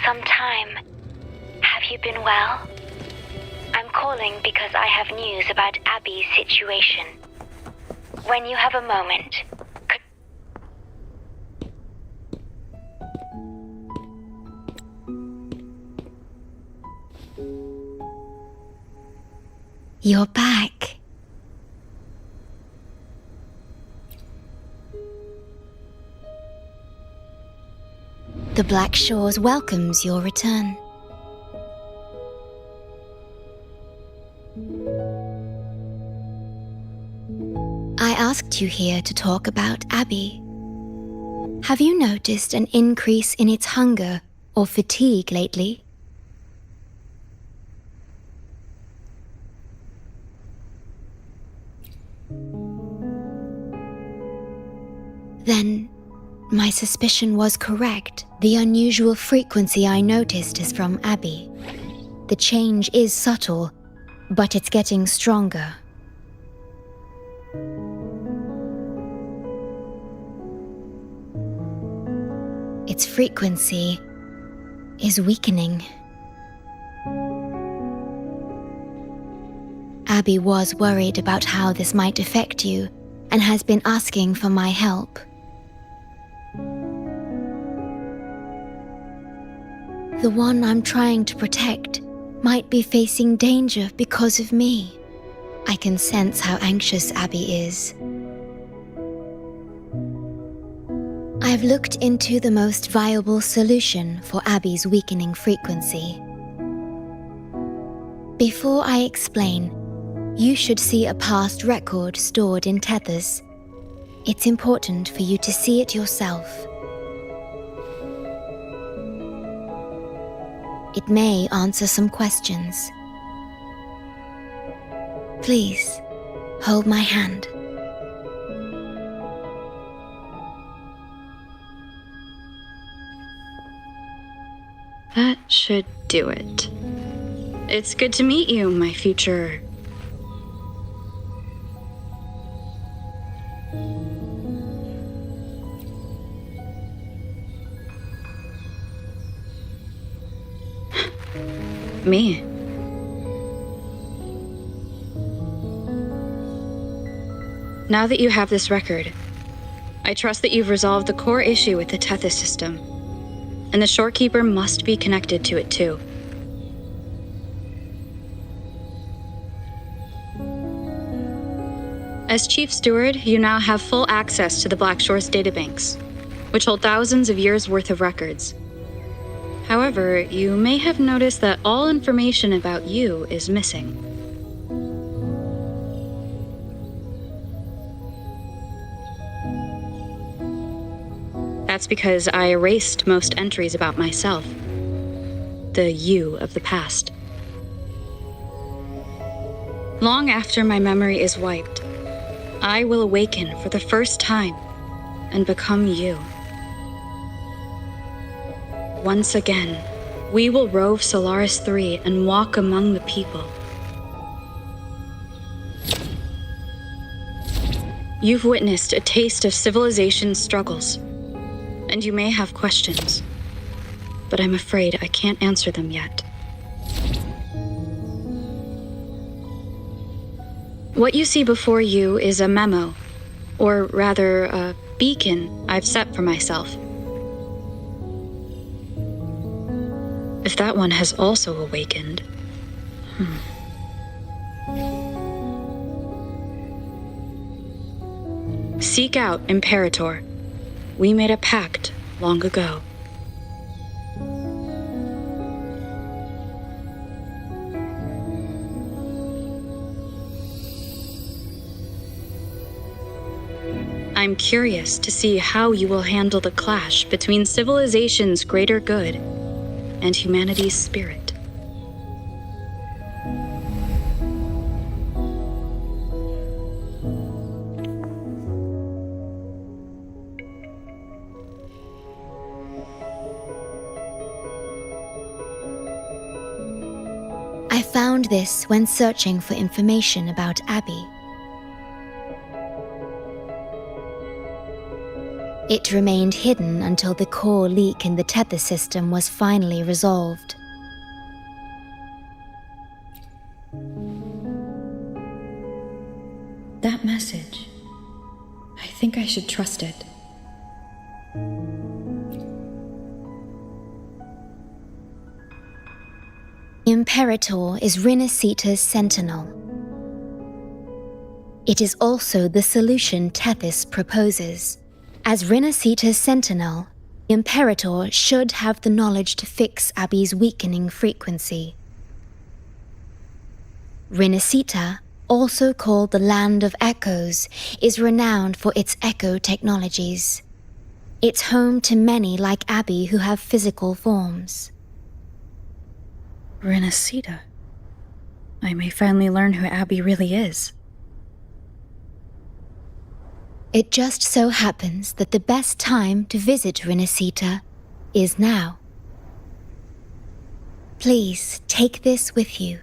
some time. Have you been well? I'm calling because I have news about Abby's situation. When you have a moment, You're back. The Black Shores welcomes your return. I asked you here to talk about Abby. Have you noticed an increase in its hunger or fatigue lately? Then, my suspicion was correct. The unusual frequency I noticed is from Abby. The change is subtle, but it's getting stronger. Its frequency is weakening. Abby was worried about how this might affect you and has been asking for my help. The one I'm trying to protect might be facing danger because of me. I can sense how anxious Abby is. I've looked into the most viable solution for Abby's weakening frequency. Before I explain, you should see a past record stored in tethers. It's important for you to see it yourself. It may answer some questions. Please, hold my hand. That should do it. It's good to meet you, my future... me. Now that you have this record, I trust that you've resolved the core issue with the Tethys system, and the Shorekeeper must be connected to it too. As Chief Steward, you now have full access to the Black Shores databanks, which hold thousands of years' worth of records. However, you may have noticed that all information about you is missing. That's because I erased most entries about myself, the you of the past. Long after my memory is wiped, I will awaken for the first time and become you. Once again, we will rove Solaris 3 and walk among the people. You've witnessed a taste of civilization's struggles, and you may have questions, but I'm afraid I can't answer them yet. What you see before you is a memo, or rather a beacon I've set for myself. If that one has also awakened... Seek out Imperator. We made a pact long ago. I'm curious to see how you will handle the clash between civilization's greater good and humanity's spirit. I found this when searching for information about Abby. It remained hidden until the core leak in the tether system was finally resolved. That message. I think I should trust it. Imperator is Rinascita's sentinel. It is also the solution Tethys proposes. As Rinascita's sentinel, Imperator should have the knowledge to fix Abby's weakening frequency. Rinascita, also called the Land of Echoes, is renowned for its echo technologies. It's home to many like Abby who have physical forms. Rinascita. I may finally learn who Abby really is. It just so happens that the best time to visit Rinascita is now. Please take this with you.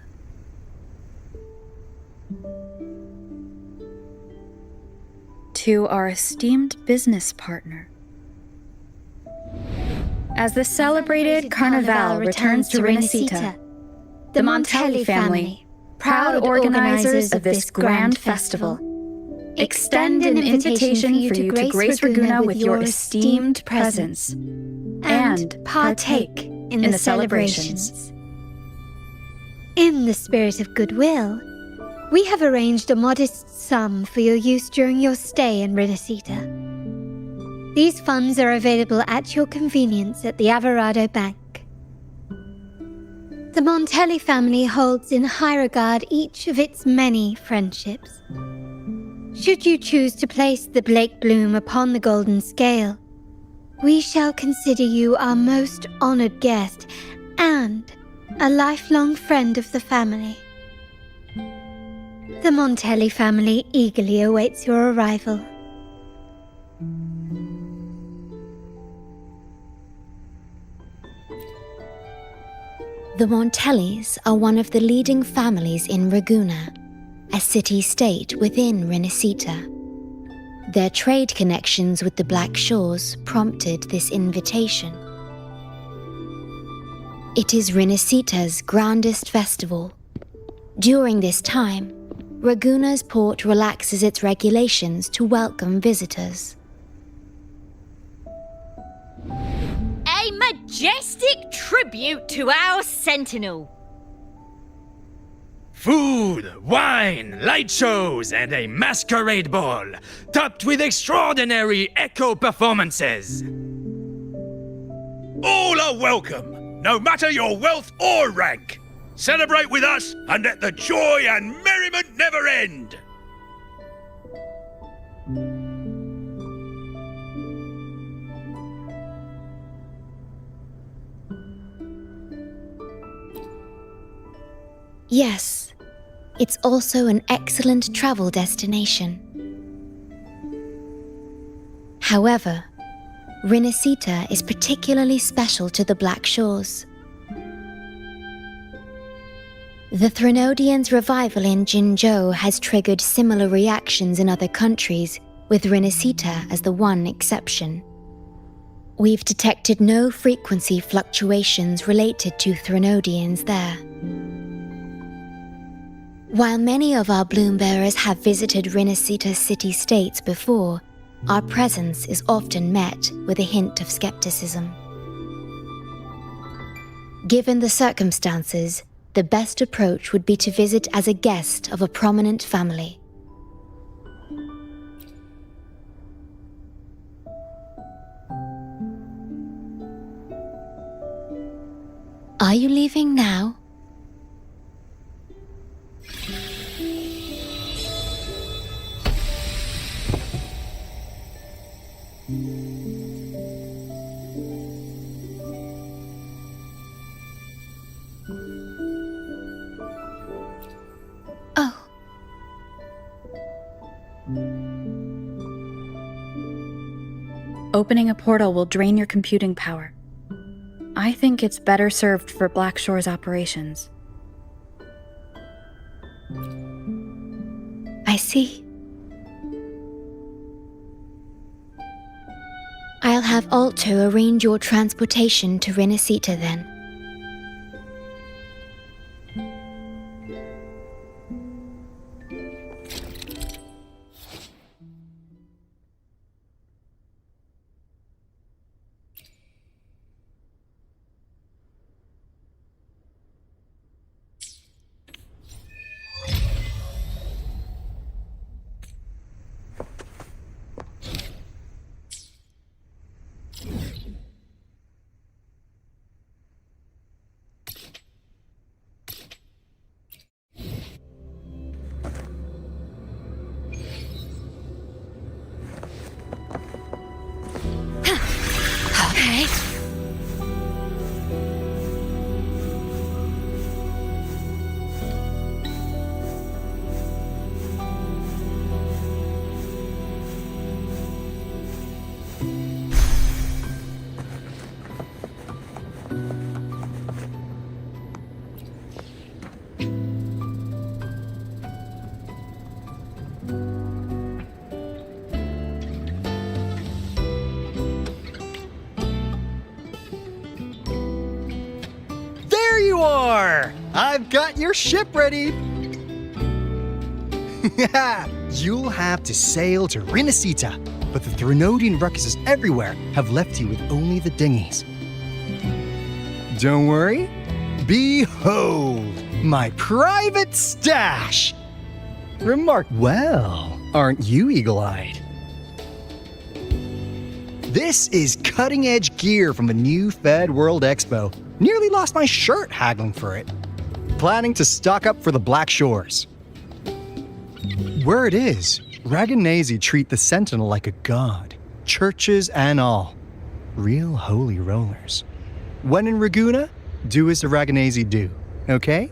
To our esteemed business partner. As the celebrated Carnival returns to Rinascita, the Montelli family, proud organizers of this grand festival, extend an invitation for you to grace Ragunna with your esteemed presence and partake in the celebrations. In the spirit of goodwill, we have arranged a modest sum for your use during your stay in Rinascita. These funds are available at your convenience at the Averado Bank. The Montelli family holds in high regard each of its many friendships. Should you choose to place the Blake Bloom upon the golden scale, we shall consider you our most honored guest and a lifelong friend of the family. The Montelli family eagerly awaits your arrival. The Montellis are one of the leading families in Ragunna, a city-state within Rinascita. Their trade connections with the Black Shores prompted this invitation. It is Rinascita's grandest festival. During this time, Ragunna's port relaxes its regulations to welcome visitors. A majestic tribute to our sentinel. Food, wine, light shows, and a masquerade ball, topped with extraordinary echo performances. All are welcome, no matter your wealth or rank. Celebrate with us and let the joy and merriment never end. Yes, it's also an excellent travel destination. However, Rinascita is particularly special to the Black Shores. The Threnodians' revival in Jinzhou has triggered similar reactions in other countries, with Rinascita as the one exception. We've detected no frequency fluctuations related to Threnodians there. While many of our bloom-bearers have visited Rinascita's city-states before, our presence is often met with a hint of skepticism. Given the circumstances, the best approach would be to visit as a guest of a prominent family. Are you leaving now? Oh. Opening a portal will drain your computing power. I think it's better served for Black Shore's operations. I see. Alto arrange your transportation to Rinascita then. Okay. There you are! I've got your ship ready! You'll have to sail to Rinascita, but the Threnodian ruckuses everywhere have left you with only the dinghies. Don't worry. Behold, my private stash! Well, aren't you eagle-eyed? This is cutting-edge gear from the new Fed World Expo. Nearly lost my shirt haggling for it. Planning to stock up for the Black Shores. Word is, Raganazi treat the Sentinel like a god. Churches and all. Real holy rollers. When in Raguna, do as the Raganazi do, okay?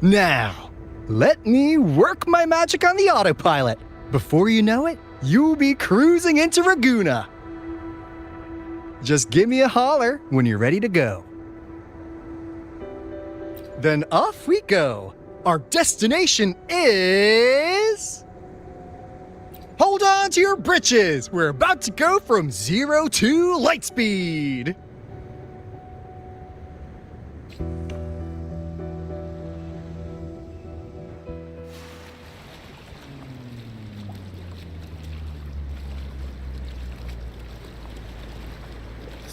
Now, let me work my magic on the autopilot. Before you know it, you'll be cruising into Raguna. Just give me a holler when you're ready to go. Then off we go. Our destination is... Hold on to your britches. We're about to go from 0 to light speed.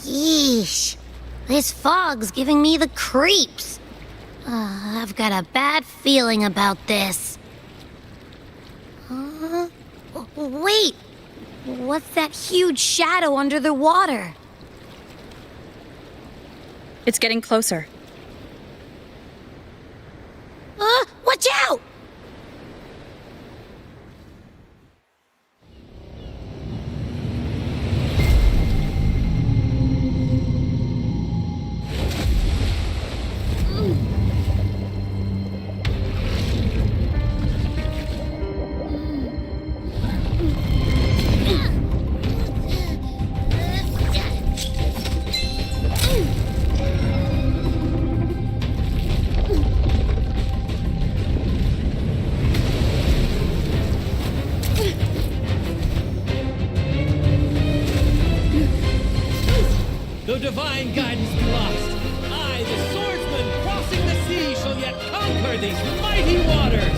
Yeesh. This fog's giving me the creeps. I've got a bad feeling about this. Wait! What's that huge shadow under the water? It's getting closer. Watch out! Though divine guidance be lost, I, the swordsman crossing the sea, shall yet conquer these mighty waters!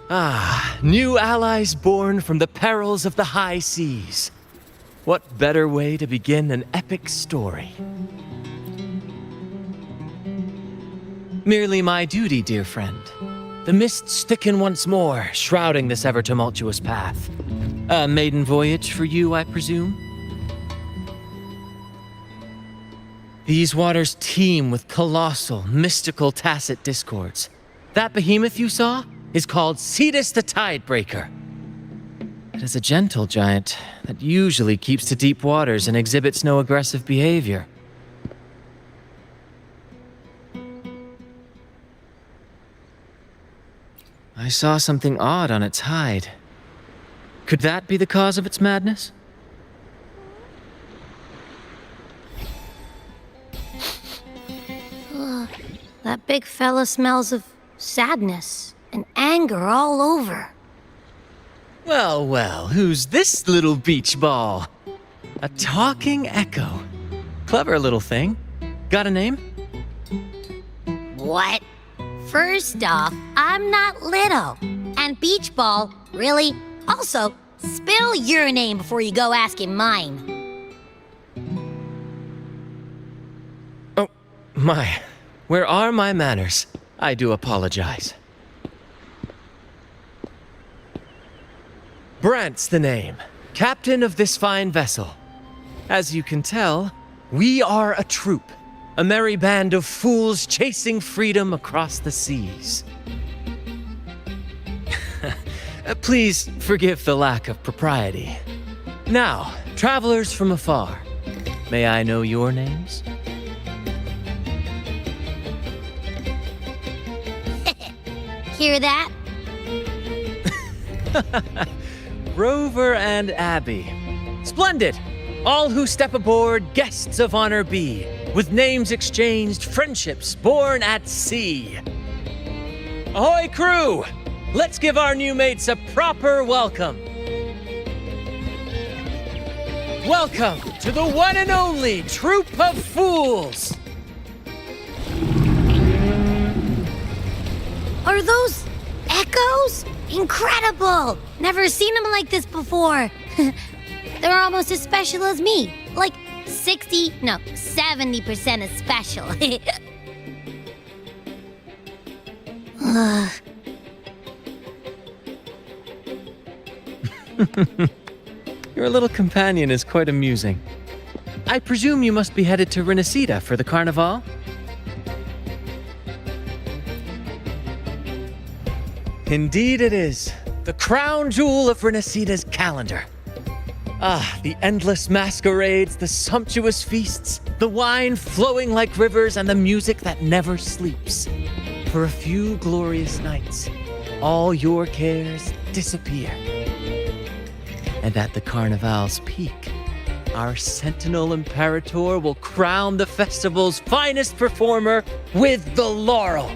Ah, new allies born from the perils of the high seas. What better way to begin an epic story? Merely my duty, dear friend. The mists thicken once more, shrouding this ever-tumultuous path. A maiden voyage for you, I presume? These waters teem with colossal, mystical tacit discords. That behemoth you saw is called Cetus the Tidebreaker. It is a gentle giant that usually keeps to deep waters and exhibits no aggressive behavior. I saw something odd on its hide. Could that be the cause of its madness? That big fella smells of sadness and anger all over. Well, well, who's this little beach ball? A talking echo. Clever little thing. Got a name? What? First off, I'm not little. And Beach Ball, really? Also, spill your name before you go asking mine. Oh, my. Where are my manners? I do apologize. Brant's the name, captain of this fine vessel. As you can tell, we are a troop, a merry band of fools chasing freedom across the seas. Please forgive the lack of propriety. Now, travelers from afar, may I know your names? Hear that? Rover and Abby. Splendid! All who step aboard, guests of honor be, with names exchanged, friendships born at sea. Ahoy, crew! Let's give our new mates a proper welcome. Welcome to the one and only Troop of Fools! Are those echoes? Incredible! Never seen them like this before. They're almost as special as me. Like 70% as special. Your little companion is quite amusing. I presume you must be headed to Rinascita for the carnival? Indeed it is. The crown jewel of Rinascita's calendar. Ah, the endless masquerades, the sumptuous feasts, the wine flowing like rivers, and the music that never sleeps. For a few glorious nights, all your cares disappear. And at the Carnival's peak, our Sentinel Imperator will crown the festival's finest performer with the laurel.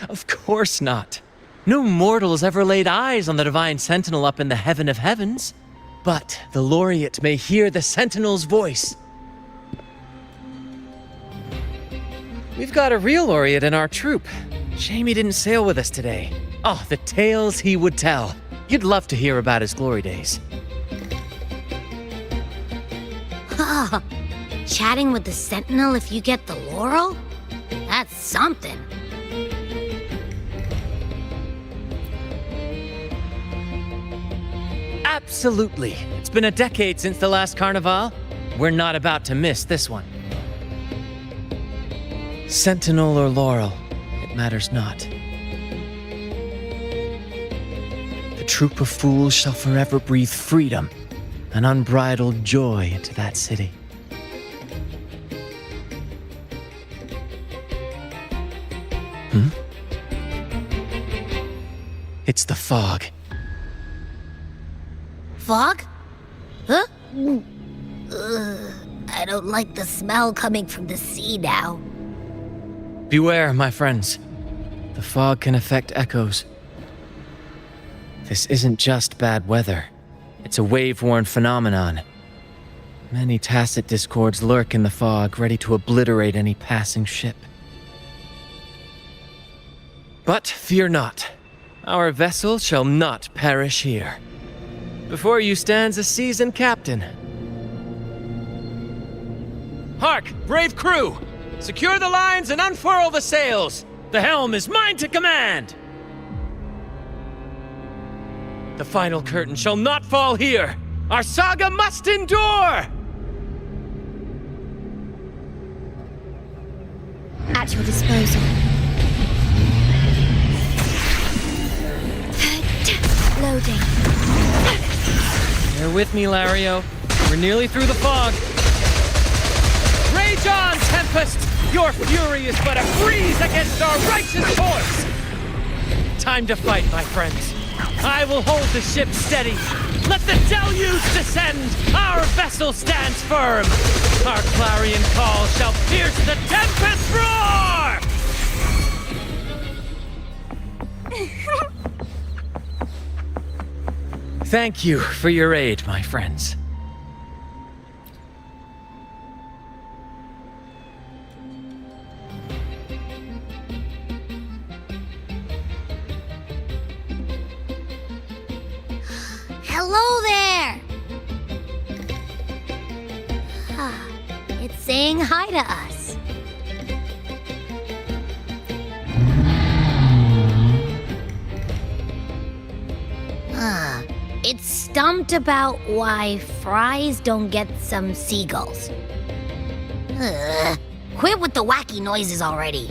Of course not. No mortal has ever laid eyes on the Divine Sentinel up in the heaven of heavens. But the laureate may hear the Sentinel's voice. We've got a real laureate in our troop. Shame he didn't sail with us today. Oh, the tales he would tell. You'd love to hear about his glory days. Chatting with the Sentinel if you get the laurel? That's something. Absolutely. It's been a decade since the last carnival. We're not about to miss this one. Sentinel or laurel, it matters not. The troop of fools shall forever breathe freedom and unbridled joy into that city. It's the fog. Fog? Huh? I don't like the smell coming from the sea now. Beware, my friends. The fog can affect echoes. This isn't just bad weather. It's a wave-worn phenomenon. Many tacit discords lurk in the fog, ready to obliterate any passing ship. But fear not. Our vessel shall not perish here. Before you stands a seasoned captain. Hark, brave crew! Secure the lines and unfurl the sails! The helm is mine to command! The final curtain shall not fall here! Our saga must endure! At your disposal. Loading. Bear with me, Lario. We're nearly through the fog. Rage on, Tempest! Your fury is but a breeze against our righteous course! Time to fight, my friends. I will hold the ship steady. Let the deluge descend! Our vessel stands firm! Our clarion call shall pierce the tempest roar! Thank you for your aid, my friends. Hello there! It's saying hi to us. It's stumped about why fries don't get some seagulls. Quit with the wacky noises already.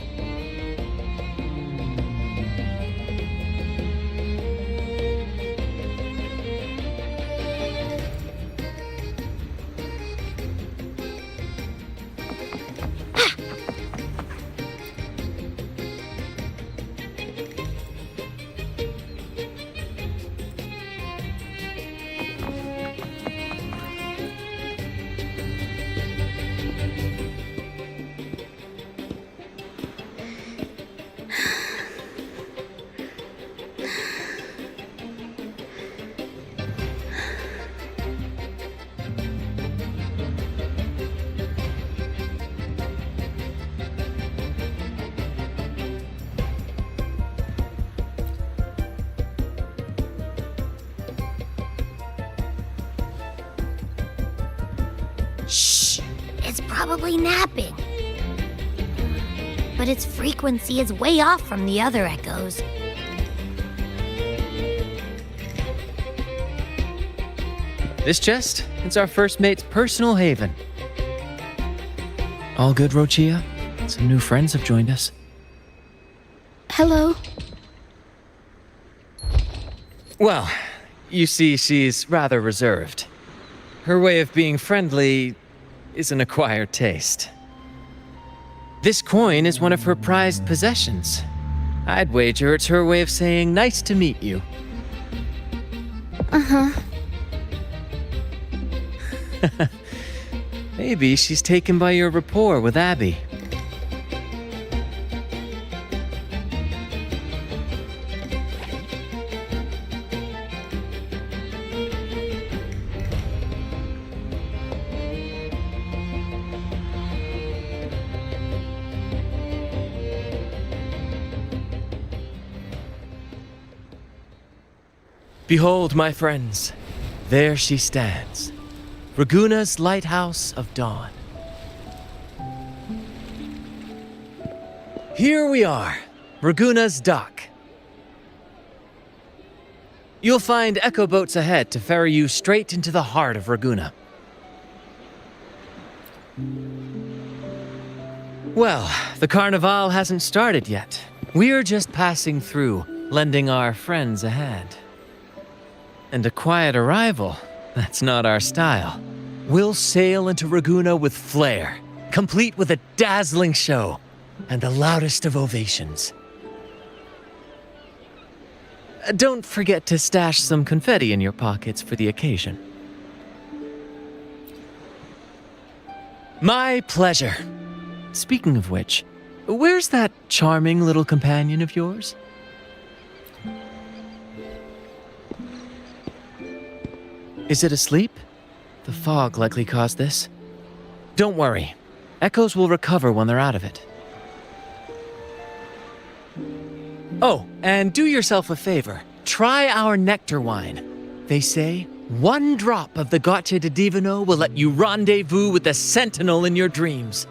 Shh! It's probably napping. But its frequency is way off from the other echoes. This chest is our first mate's personal haven. All good, Roccia? Some new friends have joined us. Hello. Well, you see, she's rather reserved. Her way of being friendly is an acquired taste. This coin is one of her prized possessions. I'd wager it's her way of saying nice to meet you. Uh-huh. Maybe she's taken by your rapport with Abby. Behold, my friends, there she stands, Raguna's lighthouse of dawn. Here we are, Raguna's dock. You'll find echo boats ahead to ferry you straight into the heart of Raguna. Well, the Carnival hasn't started yet. We're just passing through, lending our friends a hand. And a quiet arrival, that's not our style. We'll sail into Raguna with flair, complete with a dazzling show and the loudest of ovations. Don't forget to stash some confetti in your pockets for the occasion. My pleasure. Speaking of which, where's that charming little companion of yours? Is it asleep? The fog likely caused this. Don't worry. Echoes will recover when they're out of it. Oh, and do yourself a favor. Try our nectar wine. They say 1 drop of the goccia di divino will let you rendezvous with the sentinel in your dreams.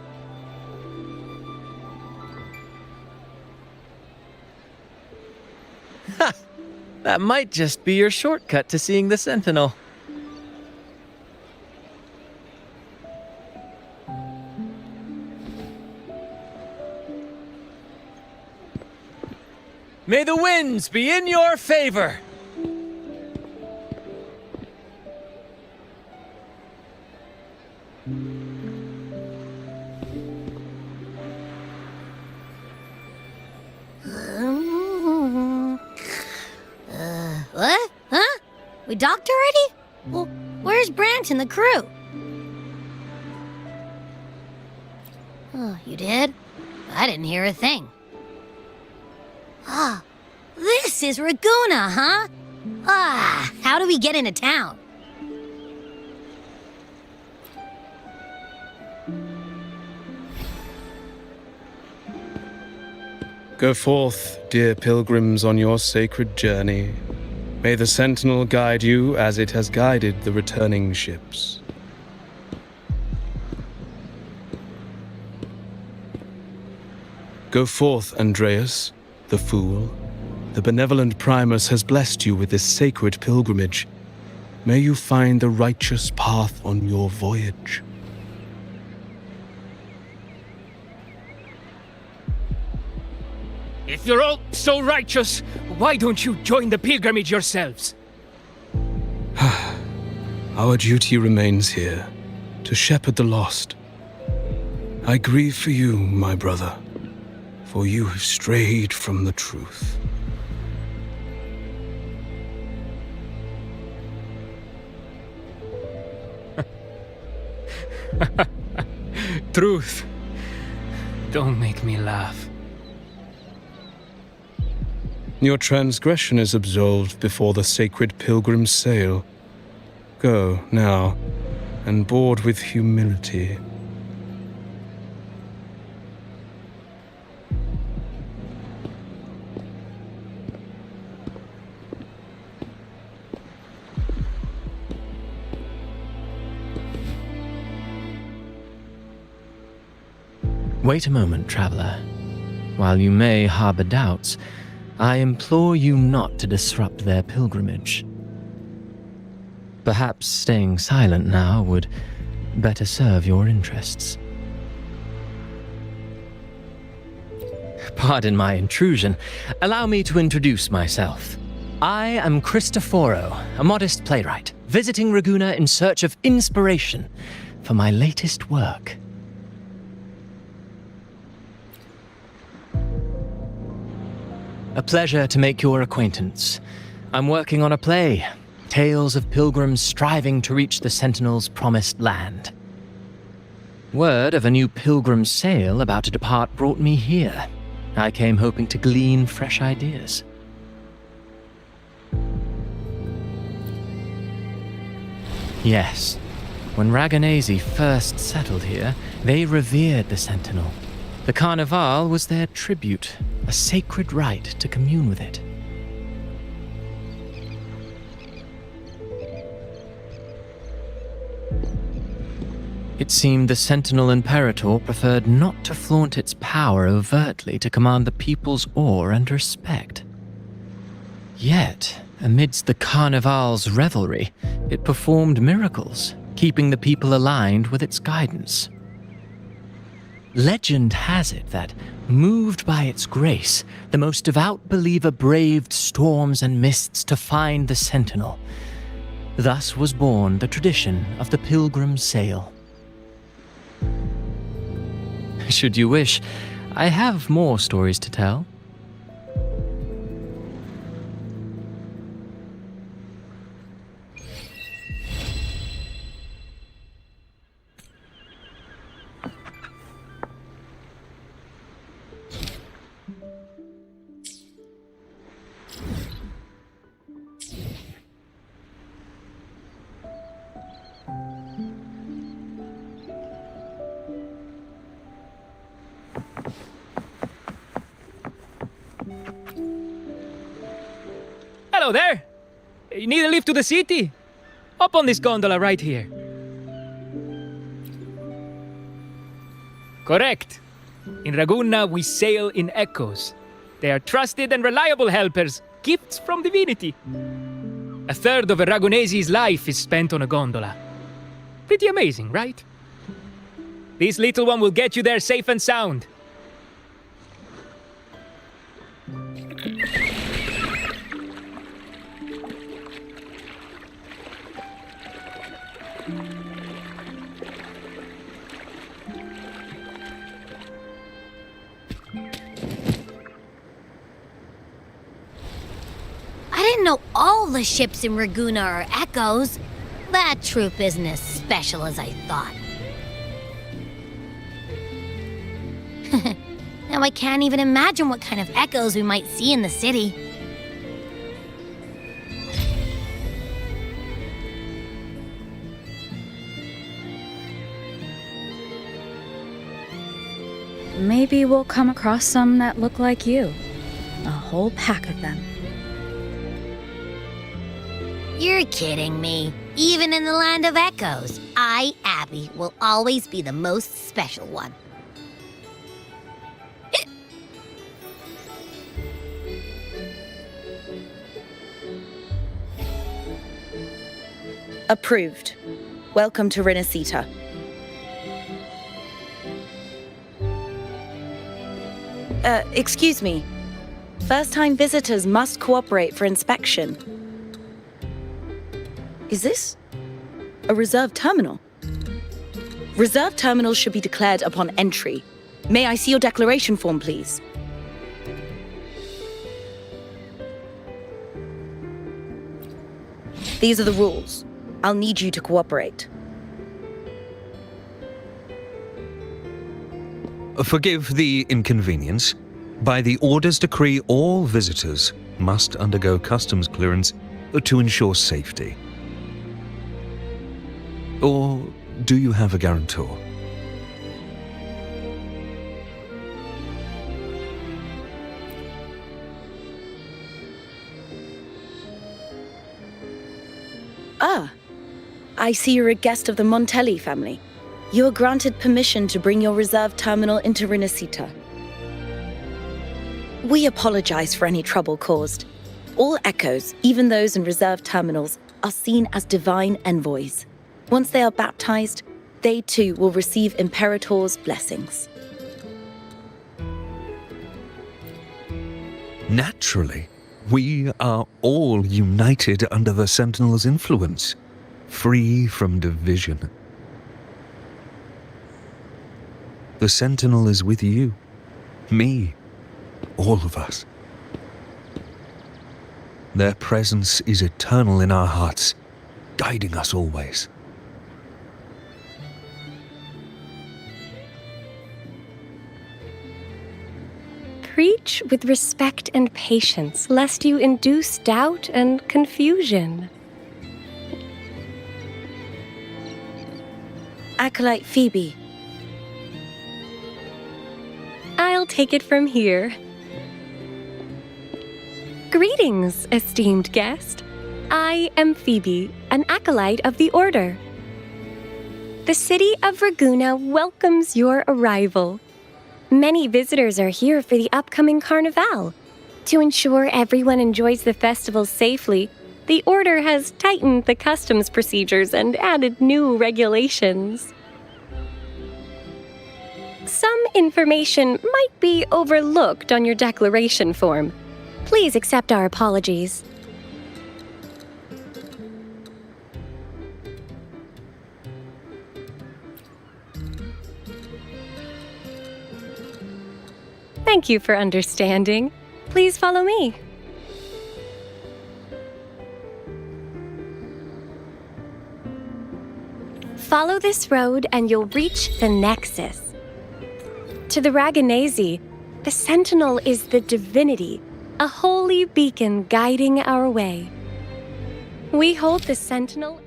Ha! That might just be your shortcut to seeing the Sentinel. May the winds be in your favor! What? Huh? We docked already? Well, where's Brant and the crew? Oh, you did? I didn't hear a thing. Ah, this is Raguna, huh? Ah, how do we get into town? Go forth, dear pilgrims, on your sacred journey. May the Sentinel guide you as it has guided the returning ships. Go forth, Andreas, the fool. The benevolent Primus has blessed you with this sacred pilgrimage. May you find the righteous path on your voyage. If you're all so righteous, why don't you join the pilgrimage yourselves? Our duty remains here, to shepherd the lost. I grieve for you, my brother, for you have strayed from the truth. Truth. Don't make me laugh. Your transgression is absolved before the sacred pilgrims sail. Go, now, and board with humility. Wait a moment, traveler. While you may harbor doubts, I implore you not to disrupt their pilgrimage. Perhaps staying silent now would better serve your interests. Pardon my intrusion. Allow me to introduce myself. I am Cristoforo, a modest playwright, visiting Raguna in search of inspiration for my latest work. A pleasure to make your acquaintance. I'm working on a play, tales of pilgrims striving to reach the Sentinel's promised land. Word of a new pilgrim sail about to depart brought me here. I came hoping to glean fresh ideas. Yes, when Raganesi first settled here, they revered the Sentinel. The Carnival was their tribute, a sacred right to commune with it. It seemed the Sentinel Imperator preferred not to flaunt its power overtly to command the people's awe and respect. Yet, amidst the Carnival's revelry, it performed miracles, keeping the people aligned with its guidance. Legend has it that, moved by its grace, the most devout believer braved storms and mists to find the Sentinel. Thus was born the tradition of the pilgrim sail. Should you wish, I have more stories to tell. Hello there! You need a lift to the city? Hop on this gondola right here. Correct. In Raguna, we sail in echoes. They are trusted and reliable helpers, gifts from divinity. A third of a Ragonese's life is spent on a gondola. Pretty amazing, right? This little one will get you there safe and sound. I didn't know all the ships in Ragunna are echoes. That troop isn't as special as I thought. Now I can't even imagine what kind of echoes we might see in the city. Maybe we'll come across some that look like you. A whole pack of them. You're kidding me. Even in the land of echoes, I, Abby, will always be the most special one. Approved. Welcome to Rinascita. Excuse me. First-time visitors must cooperate for inspection. Is this a reserved terminal? Reserved terminals should be declared upon entry. May I see your declaration form, please? These are the rules. I'll need you to cooperate. Forgive the inconvenience. By the Order's decree, all visitors must undergo customs clearance to ensure safety. Or do you have a guarantor? Ah, I see you're a guest of the Montelli family. You are granted permission to bring your reserve terminal into Rinascita. We apologize for any trouble caused. All echoes, even those in reserved terminals, are seen as divine envoys. Once they are baptized, they too will receive Imperator's blessings. Naturally, we are all united under the Sentinel's influence, free from division. The Sentinel is with you, me, all of us. Their presence is eternal in our hearts, guiding us always. Preach with respect and patience, lest you induce doubt and confusion. Acolyte Phoebe. I'll take it from here. Greetings, esteemed guest. I am Phoebe, an acolyte of the Order. The city of Ragunna welcomes your arrival. Many visitors are here for the upcoming Carnival. To ensure everyone enjoys the festival safely, the Order has tightened the customs procedures and added new regulations. Some information might be overlooked on your declaration form. Please accept our apologies. Thank you for understanding. Please follow me. Follow this road and you'll reach the Nexus. To the Ragonese, the Sentinel is the divinity, a holy beacon guiding our way. We hold the Sentinel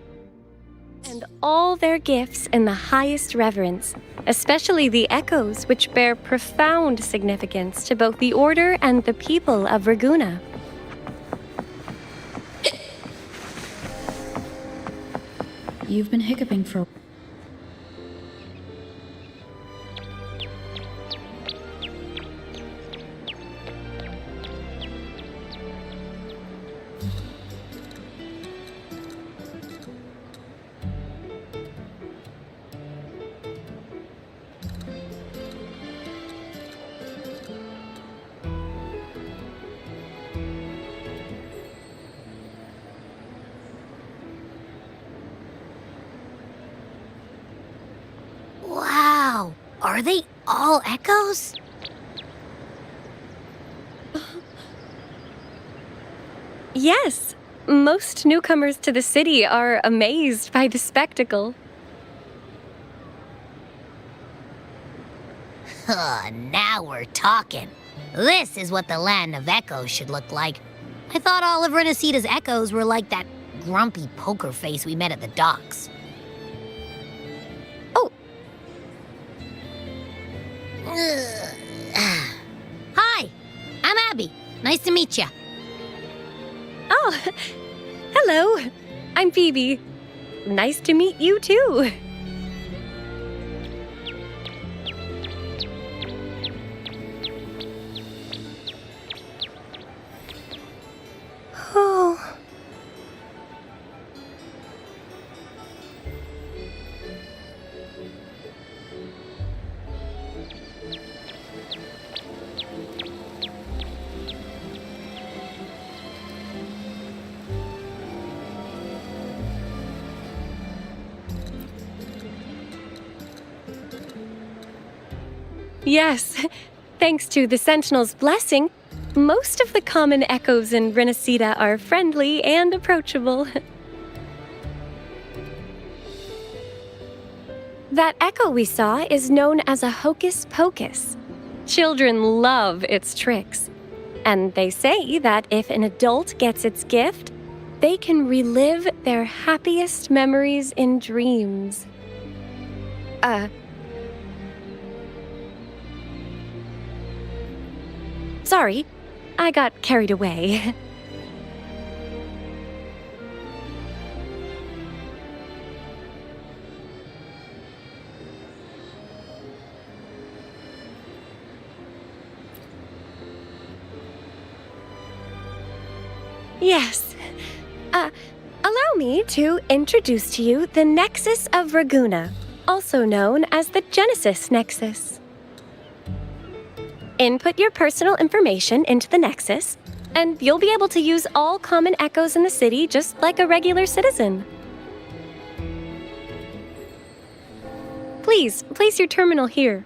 and all their gifts in the highest reverence, especially the echoes, which bear profound significance to both the Order and the people of Ragunna. You've been hiccuping for... Are they all echoes? Yes, most newcomers to the city are amazed by the spectacle. Now we're talking. This is what the land of echoes should look like. I thought all of Rinascita's echoes were like that grumpy poker face we met at the docks. Oh. Hi, I'm Abby. Nice to meet you. Oh, hello. I'm Phoebe. Nice to meet you too. Oh. Yes, thanks to the Sentinel's blessing, most of the common echoes in Rinascita are friendly and approachable. That echo we saw is known as a hocus pocus. Children love its tricks. And they say that if an adult gets its gift, they can relive their happiest memories in dreams. Sorry, I got carried away. Yes. Allow me to introduce to you the Nexus of Raguna, also known as the Genesis Nexus. Input your personal information into the Nexus, and you'll be able to use all common echoes in the city just like a regular citizen. Please, place your terminal here.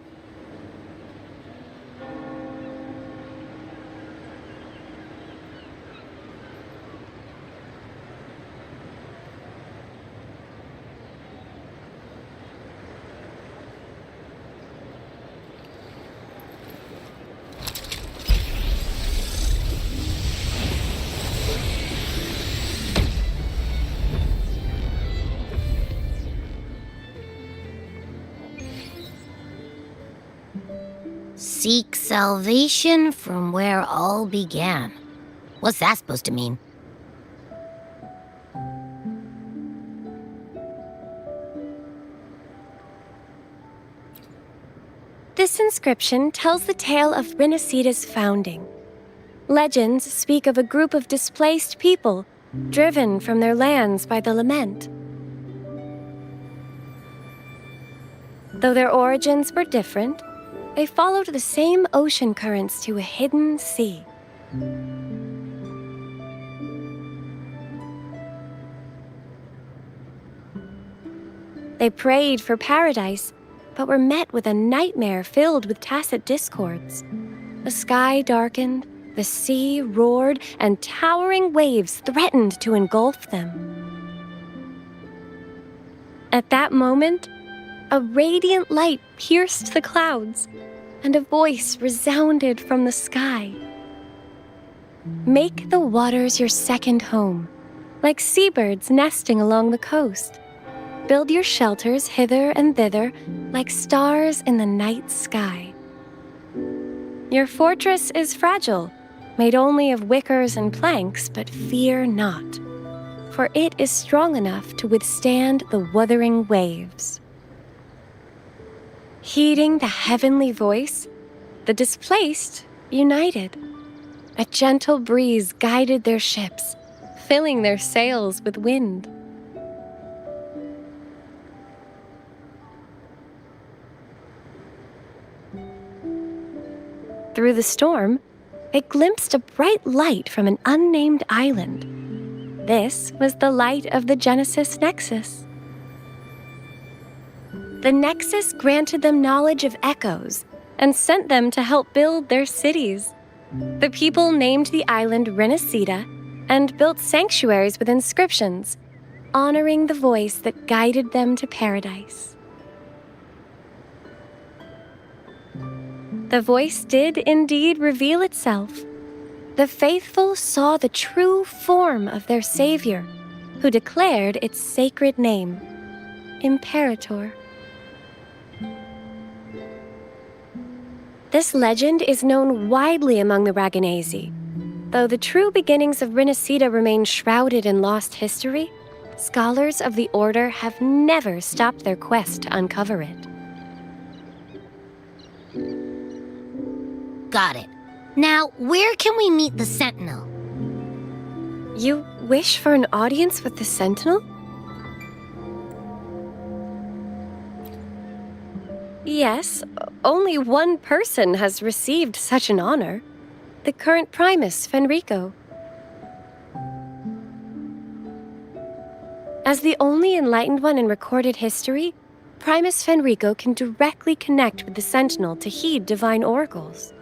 Seek salvation from where all began. What's that supposed to mean? This inscription tells the tale of Rinascita's founding. Legends speak of a group of displaced people, driven from their lands by the lament. Though their origins were different, they followed the same ocean currents to a hidden sea. They prayed for paradise, but were met with a nightmare filled with tacit discords. The sky darkened, the sea roared, and towering waves threatened to engulf them. At that moment, a radiant light pierced the clouds, and a voice resounded from the sky. Make the waters your second home, like seabirds nesting along the coast. Build your shelters hither and thither, like stars in the night sky. Your fortress is fragile, made only of wickers and planks, but fear not, for it is strong enough to withstand the wuthering waves. Heeding the heavenly voice, the displaced united. A gentle breeze guided their ships, filling their sails with wind. Through the storm, they glimpsed a bright light from an unnamed island. This was the light of the Genesis Nexus. the Nexus granted them knowledge of echoes and sent them to help build their cities. The people named the island Rinascita and built sanctuaries with inscriptions, honoring the voice that guided them to paradise. The voice did indeed reveal itself. The faithful saw the true form of their savior, who declared its sacred name, Imperator. This legend is known widely among the Raganesi. Though the true beginnings of Rinascita remain shrouded in lost history, scholars of the Order have never stopped their quest to uncover it. Got it. Now, where can we meet the Sentinel? You wish for an audience with the Sentinel? Yes, only one person has received such an honor. The current Primus, Fenrico. As the only enlightened one in recorded history, Primus Fenrico can directly connect with the Sentinel to heed divine oracles.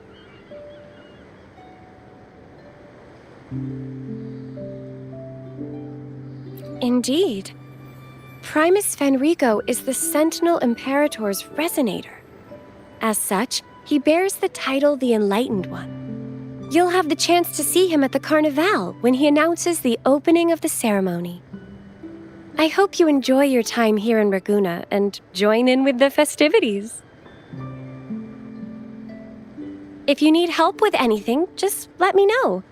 Indeed. Primus Fenrico is the Sentinel Imperator's resonator. As such, he bears the title the Enlightened One. You'll have the chance to see him at the Carnival when he announces the opening of the ceremony. I hope you enjoy your time here in Raguna and join in with the festivities. If you need help with anything, just let me know.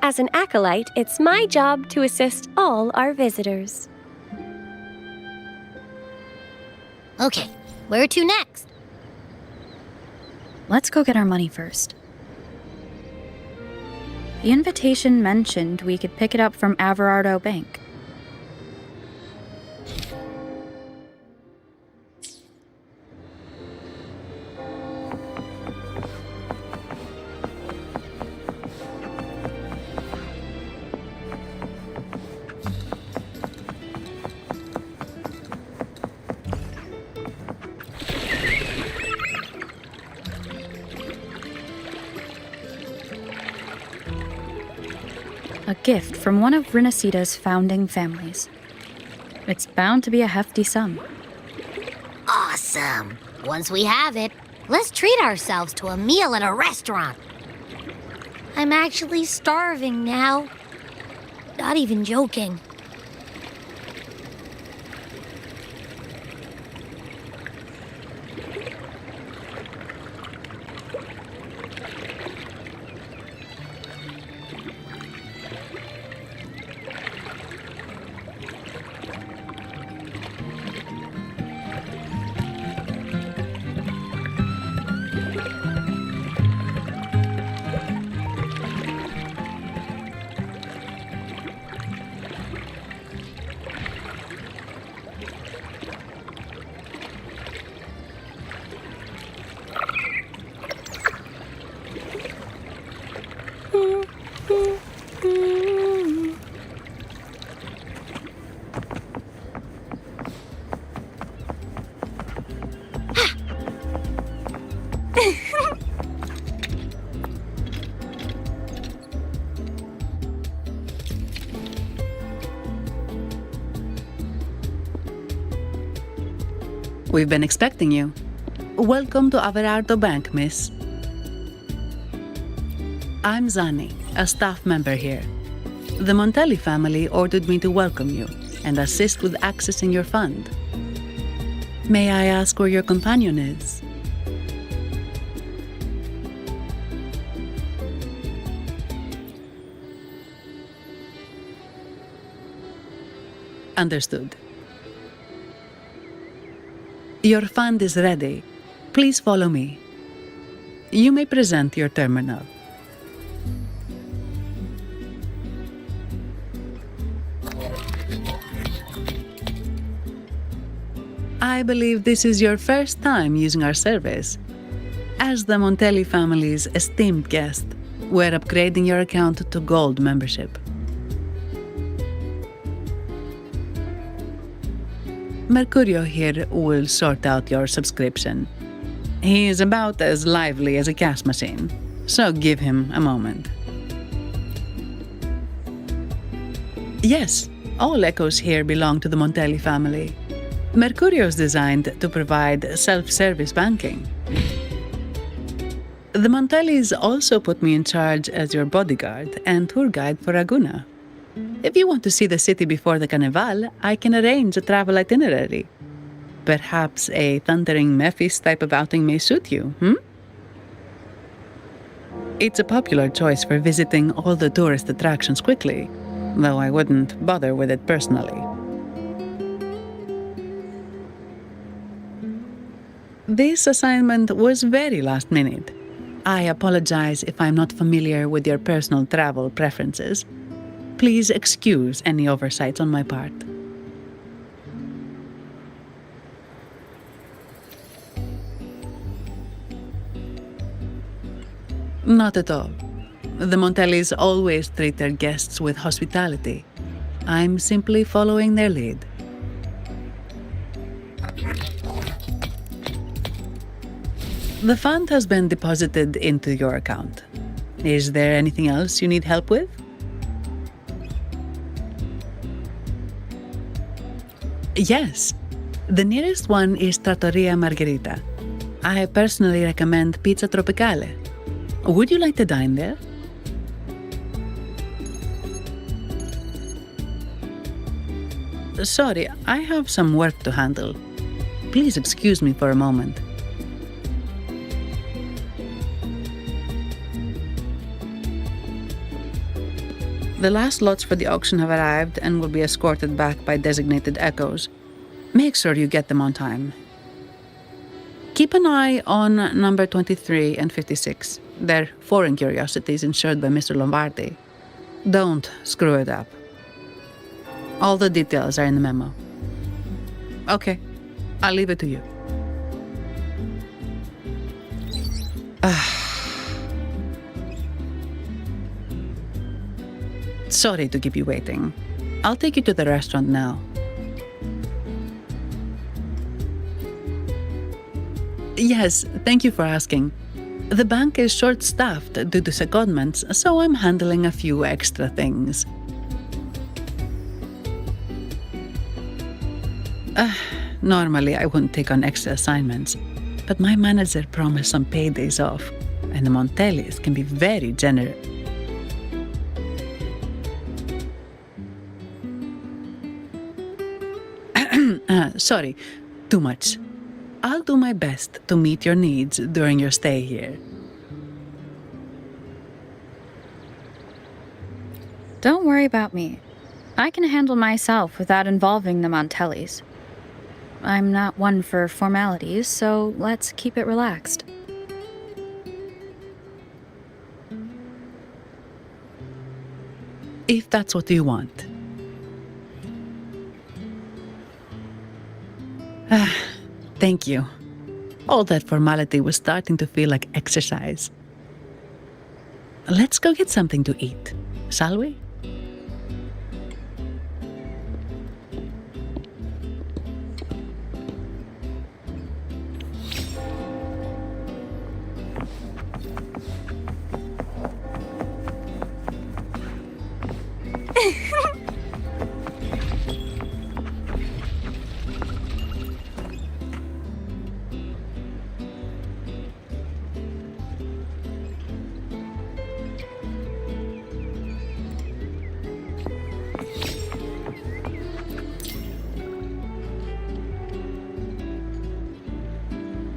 As an acolyte, it's my job to assist all our visitors. Okay, where to next? Let's go get our money first. The invitation mentioned we could pick it up from Averardo Bank. A gift from one of Rinascita's founding families. It's bound to be a hefty sum. Awesome! Once we have it, let's treat ourselves to a meal at a restaurant. I'm actually starving now. Not even joking. We've been expecting you. Welcome to Averardo Bank, miss. I'm Zani, a staff member here. The Montelli family ordered me to welcome you and assist with accessing your fund. May I ask where your companion is? Understood. Your fund is ready. Please follow me. You may present your terminal. I believe this is your first time using our service. As the Montelli family's esteemed guest, we're upgrading your account to Gold membership. Mercurio here will sort out your subscription. He is about as lively as a cash machine, so give him a moment. Yes, all echoes here belong to the Montelli family. Mercurio is designed to provide self-service banking. The Montellis also put me in charge as your bodyguard and tour guide for Raguna. If you want to see the city before the Carnival, I can arrange a travel itinerary. Perhaps a thundering Memphis type of outing may suit you, It's a popular choice for visiting all the tourist attractions quickly, though I wouldn't bother with it personally. This assignment was very last minute. I apologize if I'm not familiar with your personal travel preferences. Please excuse any oversights on my part. Not at all. The Montellis always treat their guests with hospitality. I'm simply following their lead. The fund has been deposited into your account. Is there anything else you need help with? Yes. The nearest one is Trattoria Margherita. I personally recommend Pizza Tropicale. Would you like to dine there? Sorry, I have some work to handle. Please excuse me for a moment. The last lots for the auction have arrived and will be escorted back by designated echoes. Make sure you get them on time. Keep an eye on number 23 and 56. They're foreign curiosities insured by Mr. Lombardi. Don't screw it up. All the details are in the memo. Okay, I'll leave it to you. Sorry to keep you waiting. I'll take you to the restaurant now. Yes, thank you for asking. The bank is short-staffed due to secondments, so I'm handling a few extra things. Normally, I wouldn't take on extra assignments, but my manager promised some paydays off, and the Montellis can be very generous. Sorry, too much. I'll do my best to meet your needs during your stay here. Don't worry about me. I can handle myself without involving the Montellis. I'm not one for formalities, so let's keep it relaxed. If that's what you want. Thank you. All that formality was starting to feel like exercise. Let's go get something to eat, shall we?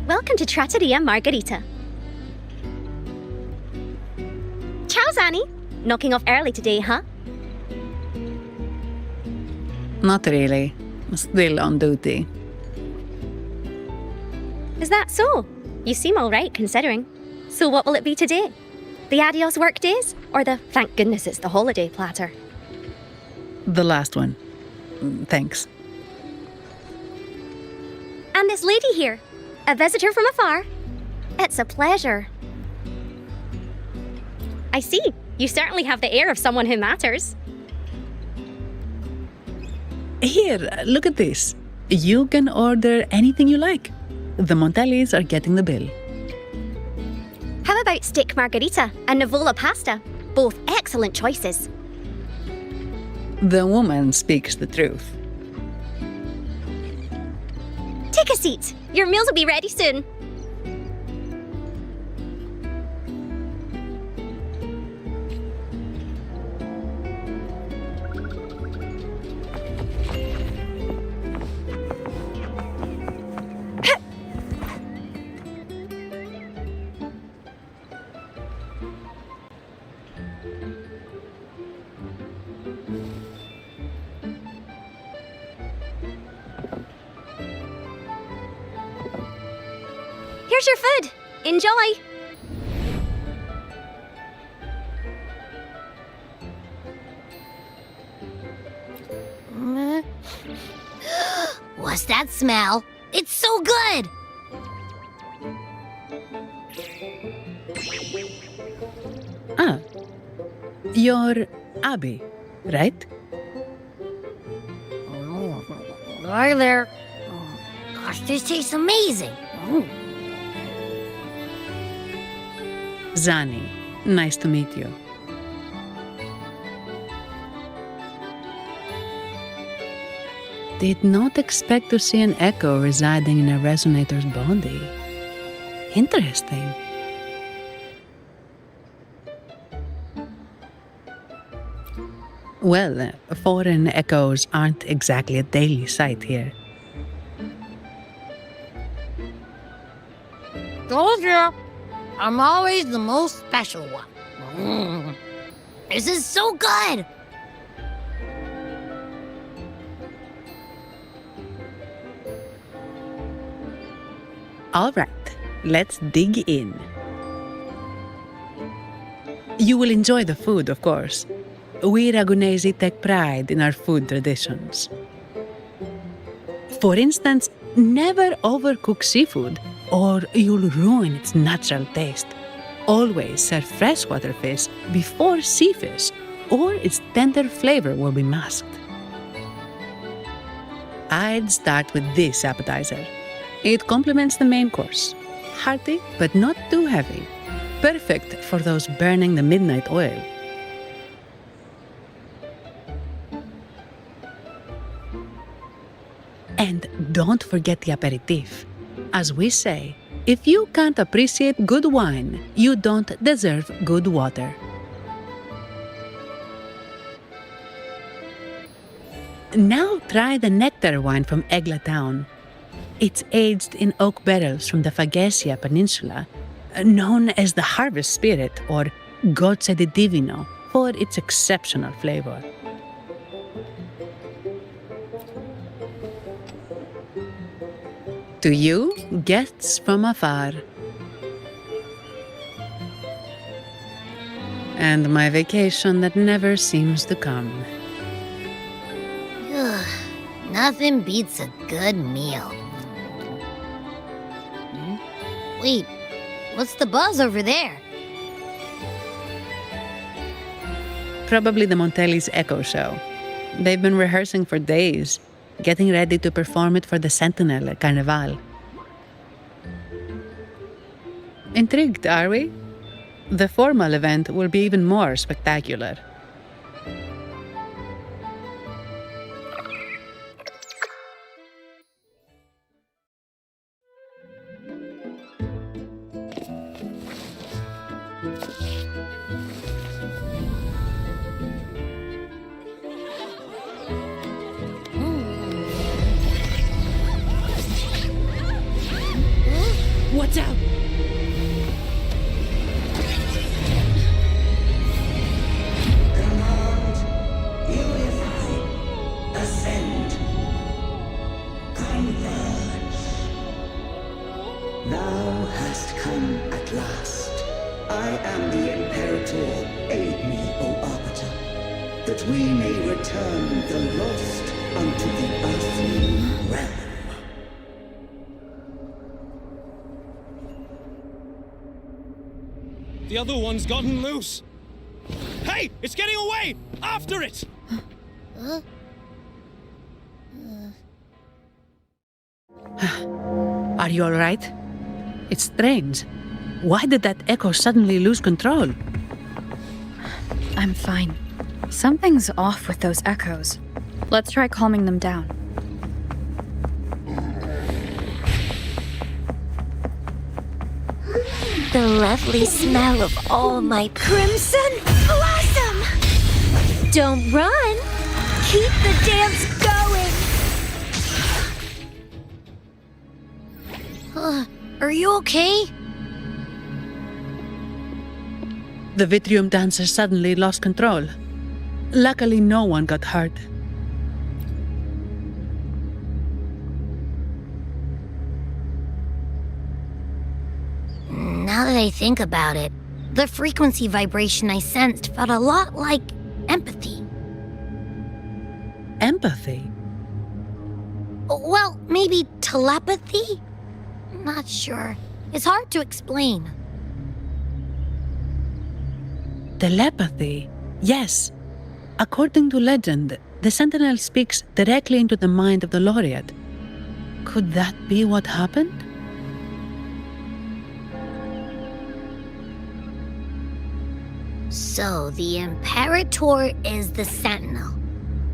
Welcome to Trattoria Margherita. Ciao, Zani. Knocking off early today, huh? Not really. Still on duty. Is that so? You seem all right, considering. So what will it be today? The adios work days? Or the thank goodness it's the holiday platter? The last one. Thanks. And this lady here. A visitor from afar. It's a pleasure. I see. You certainly have the air of someone who matters. Here, look at this. You can order anything you like. The Montellis are getting the bill. How about steak margarita and Nivola pasta? Both excellent choices. The woman speaks the truth. Take a seat. Your meals will be ready soon. Here's your food. Enjoy. What's that smell? It's so good! Ah, you're Abby, right? Hi there. Gosh, this tastes amazing. Zani, nice to meet you. Did not expect to see an echo residing in a resonator's body. Interesting. Well, foreign echoes aren't exactly a daily sight here. Told you, I'm always the most special one. This is so good! All right, let's dig in. You will enjoy the food, of course. We Ragunesi take pride in our food traditions. For instance, never overcook seafood, or you'll ruin its natural taste. Always serve freshwater fish before sea fish, or its tender flavor will be masked. I'd start with this appetizer. It complements the main course. Hearty, but not too heavy. Perfect for those burning the midnight oil. And don't forget the aperitif. As we say, if you can't appreciate good wine, you don't deserve good water. Now try the nectar wine from Egla Town. It's aged in oak barrels from the Fagesia Peninsula, known as the Harvest Spirit or Gocce di Divino for its exceptional flavor. To you, guests from afar. And my vacation that never seems to come. Nothing beats a good meal. Wait, what's the buzz over there? Probably the Montelli's Echo Show. They've been rehearsing for days, getting ready to perform it for the Sentinel at Carnival. Intrigued, are we? The formal event will be even more spectacular. Watch out! Ascend. Converge. Thou hast come at last. I am the Imperator. Aid me, O Arbiter, that we may return the lost unto the earthly realm. The other one's gotten loose. Hey, it's getting away! After it! Are you alright? It's strange. Why did that echo suddenly lose control? I'm fine. Something's off with those echoes. Let's try calming them down. The lovely smell of all my crimson blossom! Don't run! Keep the dance going! Are you okay? The Vitrium dancer suddenly lost control. Luckily, no one got hurt. Now that I think about it, the frequency vibration I sensed felt a lot like empathy. Empathy? Well, maybe telepathy? Not sure. It's hard to explain. Telepathy? Yes. According to legend, the Sentinel speaks directly into the mind of the laureate. Could that be what happened? So, the Imperator is the Sentinel.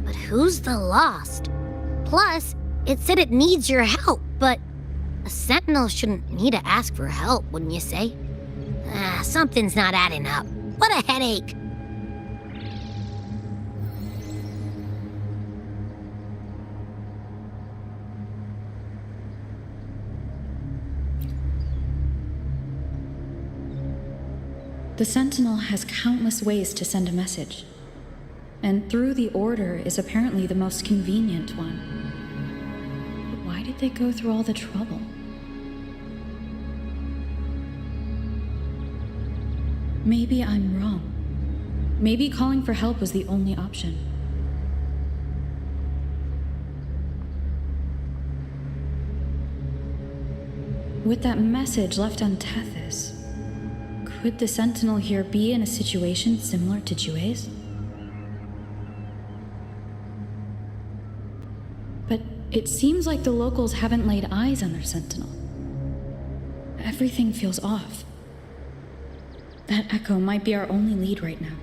But who's the Lost? Plus, it said it needs your help, but a Sentinel shouldn't need to ask for help, wouldn't you say? Something's not adding up. What a headache. The Sentinel has countless ways to send a message. And through the Order is apparently the most convenient one. Why did they go through all the trouble? Maybe I'm wrong. Maybe calling for help was the only option. With that message left on Tethys, could the Sentinel here be in a situation similar to Jue's? But it seems like the locals haven't laid eyes on their Sentinel. Everything feels off. That echo might be our only lead right now.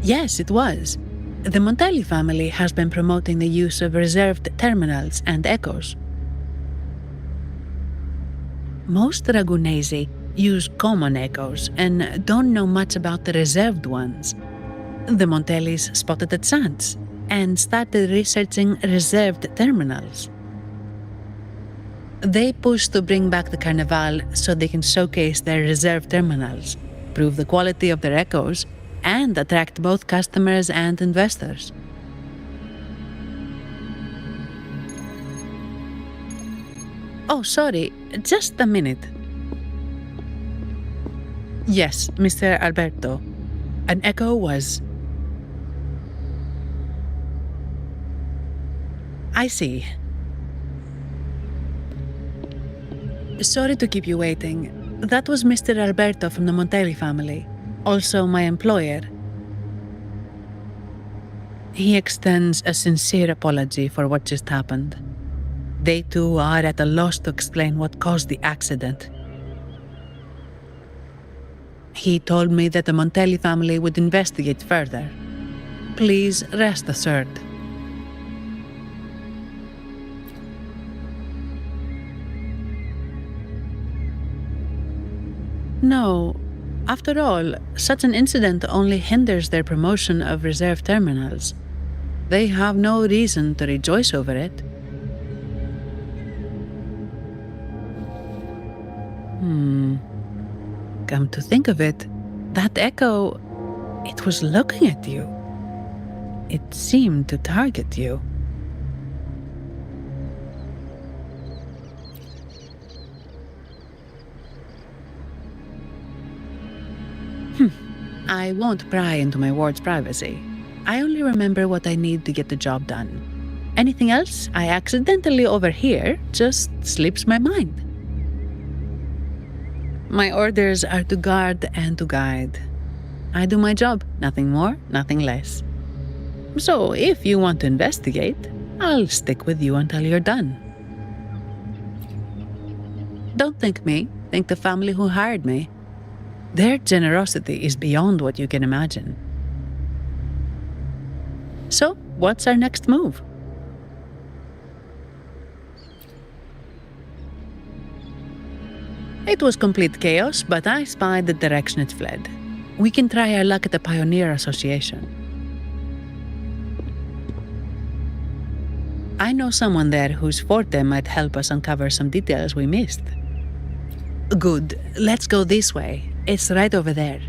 Yes, it was. The Montelli family has been promoting the use of reserved terminals and echoes. Most Ragunesi use common echoes and don't know much about the reserved ones. The Montellis spotted a chance and started researching reserved terminals. They push to bring back the Carnival so they can showcase their reserved terminals, prove the quality of their echoes, and attract both customers and investors. Oh, sorry, just a minute. Yes, Mr. Alberto. An echo was... I see. Sorry to keep you waiting. That was Mr. Alberto from the Montelli family, also my employer. He extends a sincere apology for what just happened. They too are at a loss to explain what caused the accident. He told me that the Montelli family would investigate further. Please rest assured. No, after all, such an incident only hinders their promotion of reserve terminals. They have no reason to rejoice over it. Come to think of it, that echo, it was looking at you. It seemed to target you. I won't pry into my ward's privacy. I only remember what I need to get the job done. Anything else I accidentally overhear just slips my mind. My orders are to guard and to guide. I do my job, nothing more, nothing less. So if you want to investigate, I'll stick with you until you're done. Don't thank me, thank the family who hired me. Their generosity is beyond what you can imagine. So, what's our next move? It was complete chaos, but I spied the direction it fled. We can try our luck at the Pioneer Association. I know someone there whose forte might help us uncover some details we missed. Good. Let's go this way. It's right over there.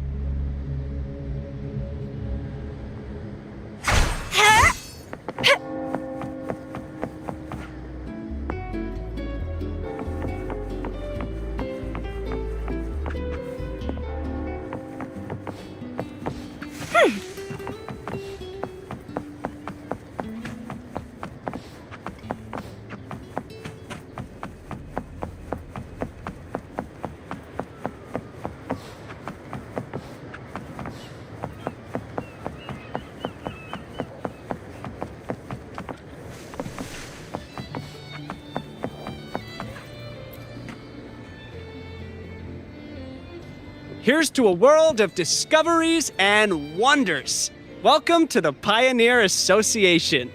Here's to a world of discoveries and wonders. Welcome to the Pioneer Association.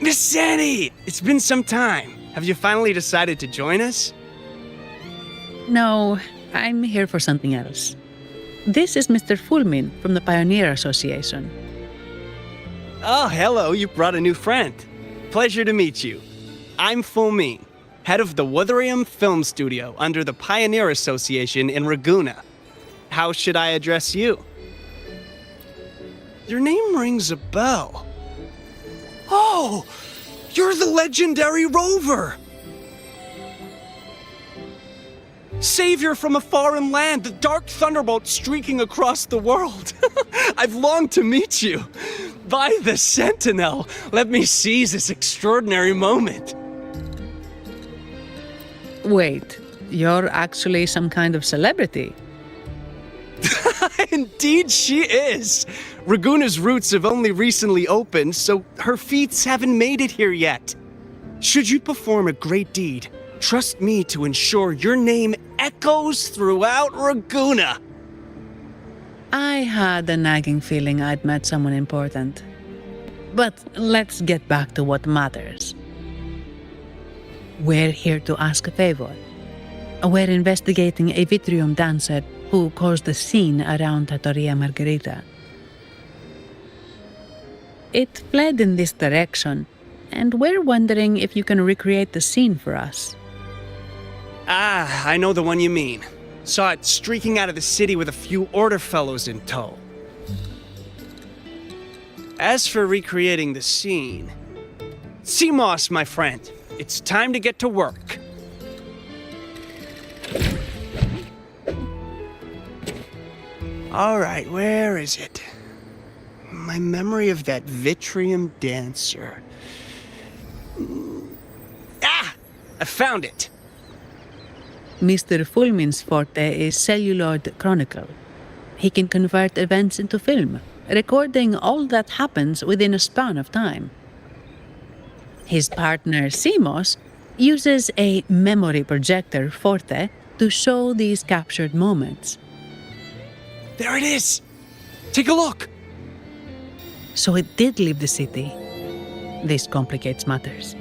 Miss Zani, it's been some time. Have you finally decided to join us? No, I'm here for something else. This is Mr. Fulmin from the Pioneer Association. Oh, hello, you brought a new friend. Pleasure to meet you. I'm Fulmin, head of the Wuthering Film Studio under the Pioneer Association in Ragunna. How should I address you? Your name rings a bell. Oh, you're the legendary rover! Savior from a foreign land, the dark thunderbolt streaking across the world. I've longed to meet you. By the Sentinel, let me seize this extraordinary moment. Wait, you're actually some kind of celebrity? Indeed she is. Ragunna's roots have only recently opened, so her feats haven't made it here yet. Should you perform a great deed, trust me to ensure your name echoes throughout Ragunna. I had a nagging feeling I'd met someone important. But let's get back to what matters. We're here to ask a favor. We're investigating a Vitrium dancer who caused a scene around Trattoria Margherita. It fled in this direction, and we're wondering if you can recreate the scene for us. Ah, I know the one you mean. Saw it streaking out of the city with a few order fellows in tow. As for recreating the scene... Seamoss, my friend, it's time to get to work. All right, where is it? My memory of that Vitrium dancer. Ah! I found it! Mr. Fulmin's forte is celluloid chronicle. He can convert events into film, recording all that happens within a span of time. His partner, Seamoss, uses a memory projector forte to show these captured moments. There it is! Take a look! So it did leave the city. This complicates matters.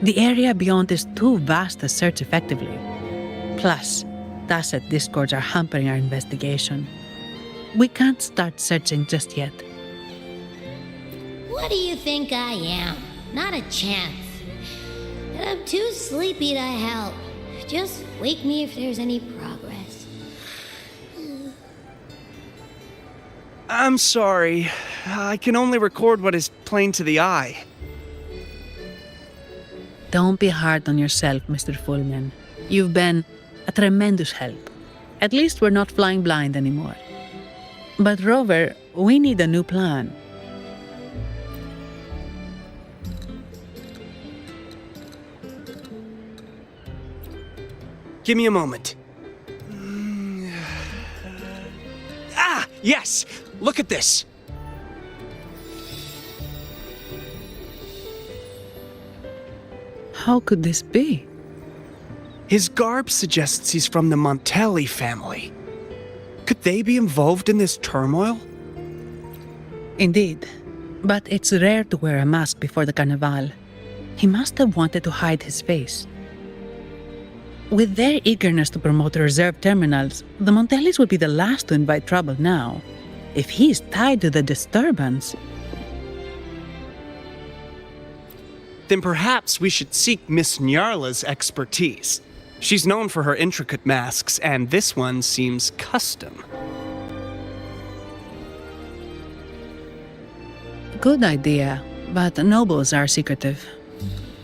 The area beyond is too vast to search effectively. Plus, Tacet discords are hampering our investigation. We can't start searching just yet. What do you think I am? Not a chance. And I'm too sleepy to help. Just wake me if there's any progress. I'm sorry. I can only record what is plain to the eye. Don't be hard on yourself, Mr. Fulmin. You've been a tremendous help. At least we're not flying blind anymore. But Rover, we need a new plan. Give me a moment. Ah! Yes, look at this. How could this be? His garb suggests he's from the Montelli family. Could they be involved in this turmoil? Indeed. But it's rare to wear a mask before the Carnival. He must have wanted to hide his face. With their eagerness to promote reserved terminals, the Montellis would be the last to invite trouble now. If he's tied to the disturbance... Then perhaps we should seek Miss Nyarla's expertise. She's known for her intricate masks, and this one seems custom. Good idea, but nobles are secretive.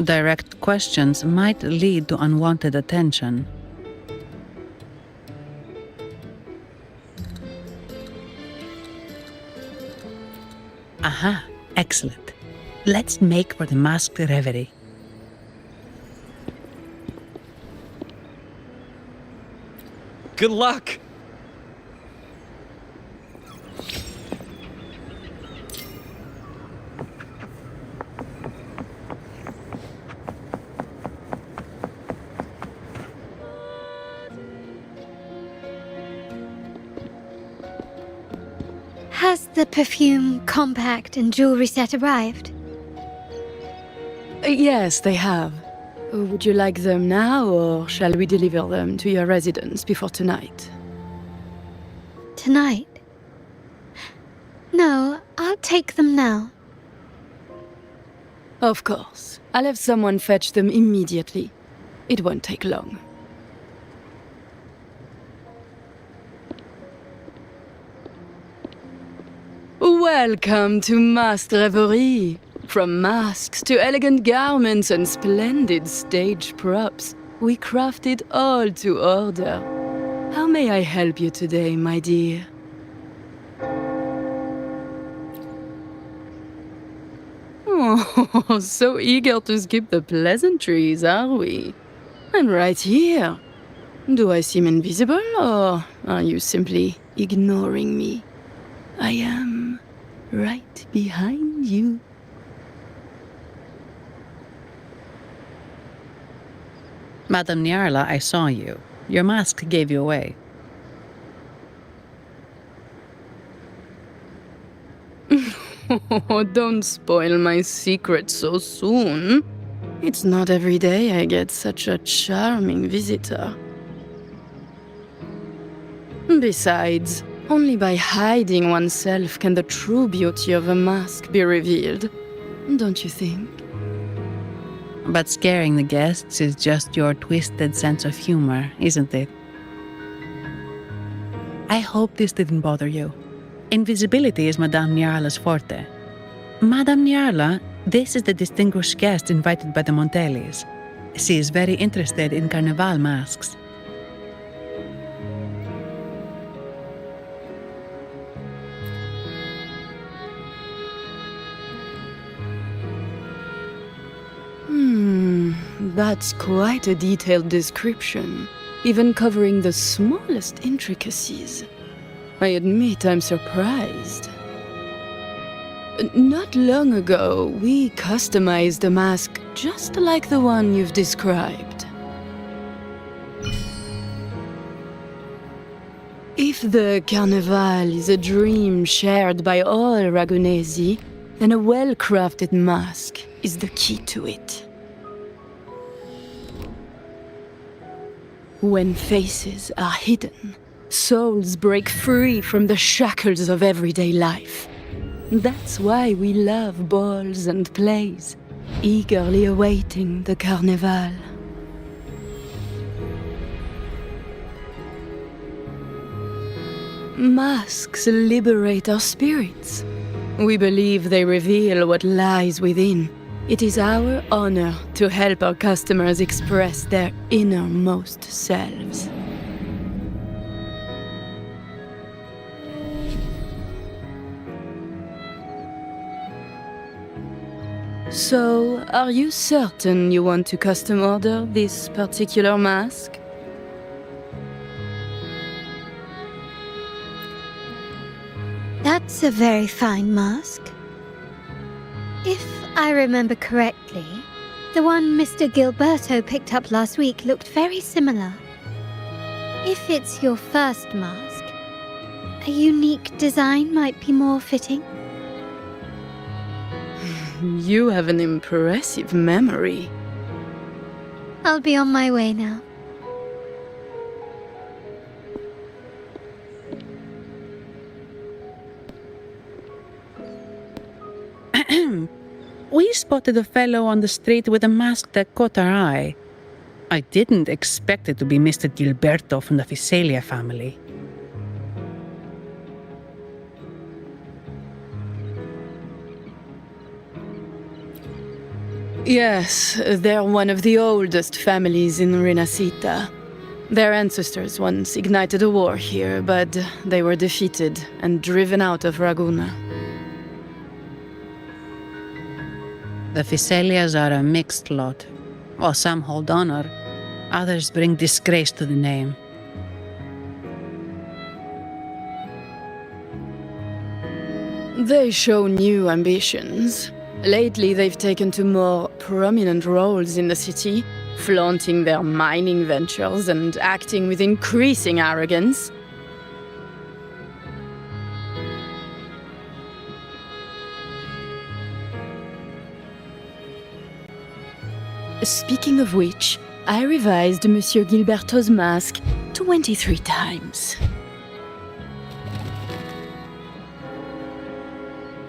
Direct questions might lead to unwanted attention. Aha, excellent. Let's make for the masked reverie. Good luck! Has the perfume, compact, and jewelry set arrived? Yes, they have. Would you like them now, or shall we deliver them to your residence before tonight? Tonight? No, I'll take them now. Of course. I'll have someone fetch them immediately. It won't take long. Welcome to Masked Reverie. From masks to elegant garments and splendid stage props, we craft it all to order. How may I help you today, my dear? Oh, so eager to skip the pleasantries, are we? I'm right here. Do I seem invisible, or are you simply ignoring me? I am right behind you. Madame Nyarla, I saw you. Your mask gave you away. Oh, don't spoil my secret so soon. It's not every day I get such a charming visitor. Besides, only by hiding oneself can the true beauty of a mask be revealed. Don't you think? But scaring the guests is just your twisted sense of humor, isn't it? I hope this didn't bother you. Invisibility is Madame Nyarla's forte. Madame Nyarla, this is the distinguished guest invited by the Montellis. She is very interested in Carnival masks. That's quite a detailed description, even covering the smallest intricacies. I admit I'm surprised. Not long ago, we customized a mask just like the one you've described. If the Carnival is a dream shared by all Ragunesi, then a well-crafted mask is the key to it. When faces are hidden, souls break free from the shackles of everyday life. That's why we love balls and plays, eagerly awaiting the Carnival. Masks liberate our spirits. We believe they reveal what lies within. It is our honor to help our customers express their innermost selves. So, are you certain you want to custom order this particular mask? That's a very fine mask. If I remember correctly, the one Mr. Gilberto picked up last week looked very similar. If it's your first mask, a unique design might be more fitting. You have an impressive memory. I'll be on my way now. We spotted a fellow on the street with a mask that caught our eye. I didn't expect it to be Mr. Gilberto from the Visalia family. Yes, they're one of the oldest families in Rinascita. Their ancestors once ignited a war here, but they were defeated and driven out of Raguna. The Visalias are a mixed lot. While some hold honor, others bring disgrace to the name. They show new ambitions. Lately, they've taken to more prominent roles in the city, flaunting their mining ventures and acting with increasing arrogance. Speaking of which, I revised Monsieur Gilberto's mask 23 times.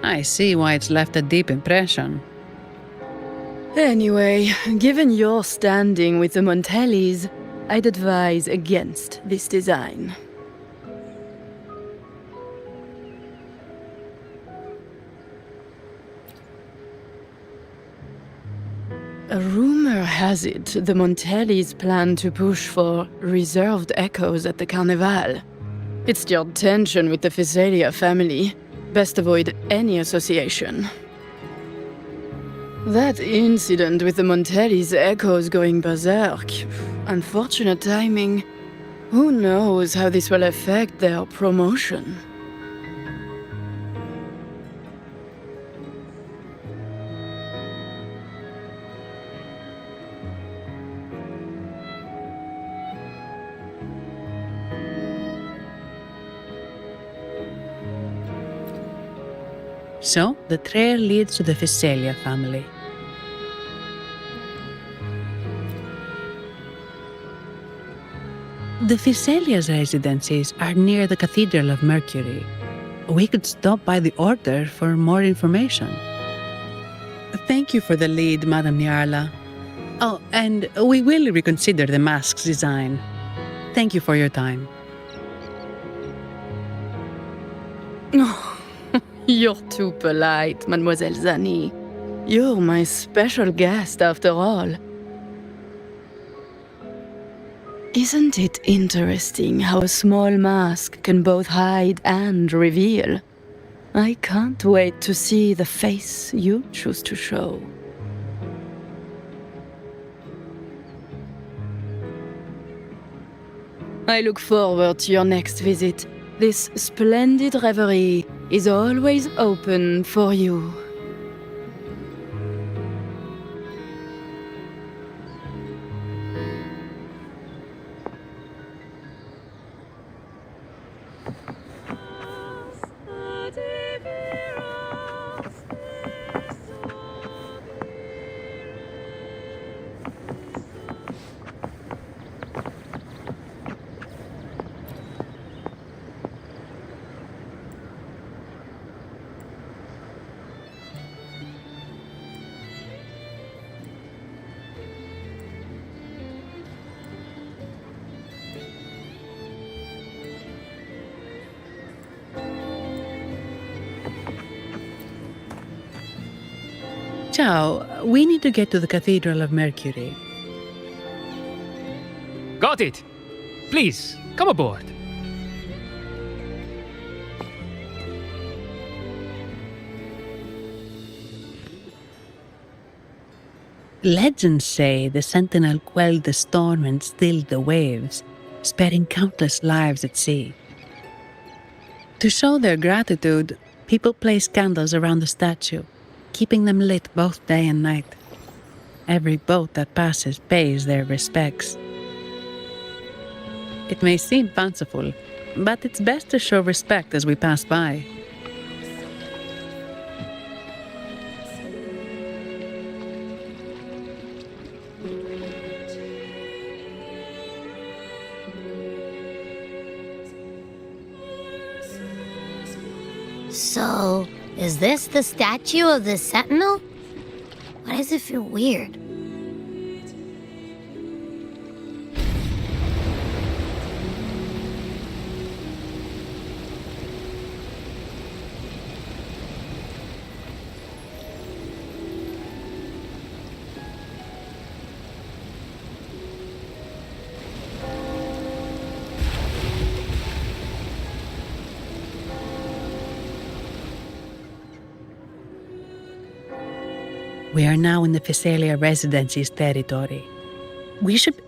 I see why it's left a deep impression. Anyway, given your standing with the Montellis, I'd advise against this design. A rumor has it the Montellis plan to push for reserved echoes at the Carnival. It stirred tension with the Visalia family. Best avoid any association. That incident with the Montellis' echoes going berserk. Unfortunate timing. Who knows how this will affect their promotion? So, the trail leads to the Visalia family. The Visalia's residences are near the Cathedral of Mercury. We could stop by the Order for more information. Thank you for the lead, Madame Niarla. Oh, and we will reconsider the mask's design. Thank you for your time. You're too polite, Mademoiselle Zani. You're my special guest, after all. Isn't it interesting how a small mask can both hide and reveal? I can't wait to see the face you choose to show. I look forward to your next visit. This splendid reverie is always open for you. Ciao, we need to get to the Cathedral of Mercury. Got it! Please, come aboard. Legends say the sentinel quelled the storm and stilled the waves, sparing countless lives at sea. To show their gratitude, People place candles around the statue, keeping them lit both day and night. Every boat that passes pays their respects. It may seem fanciful, but it's best to show respect as we pass by. So, is this the statue of the Sentinel? Why does it feel weird? We are now in the Physalia Residency's territory. We should...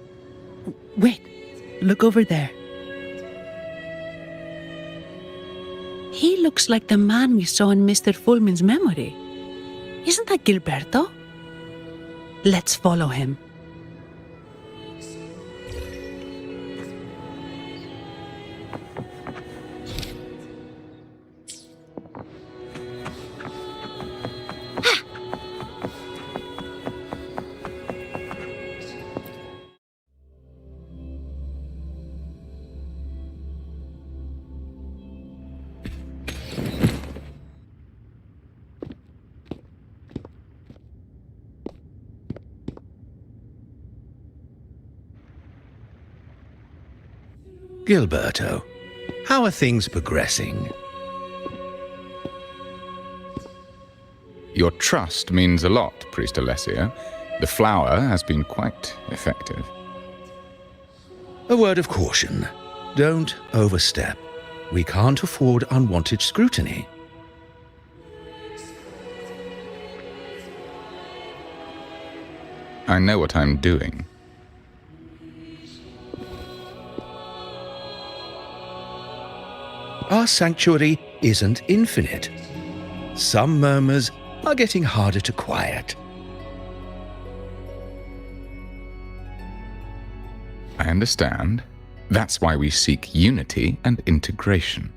Wait, look over there. He looks like the man we saw in Mr. Fulmin's memory. Isn't that Gilberto? Let's follow him. Gilberto, how are things progressing? Your trust means a lot, Priest Alessio. The flower has been quite effective. A word of caution. Don't overstep. We can't afford unwanted scrutiny. I know what I'm doing. Our sanctuary isn't infinite. Some murmurs are getting harder to quiet. I understand. That's why we seek unity and integration.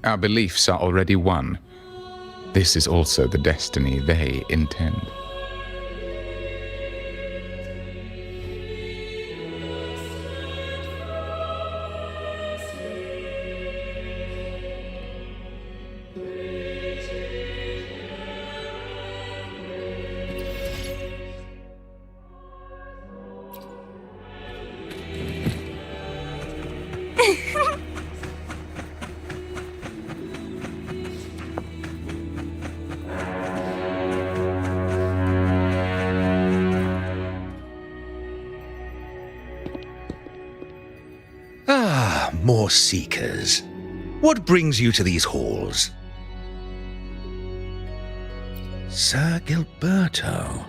Our beliefs are already one. This is also the destiny they intend. More seekers. What brings you to these halls? Sir Gilberto.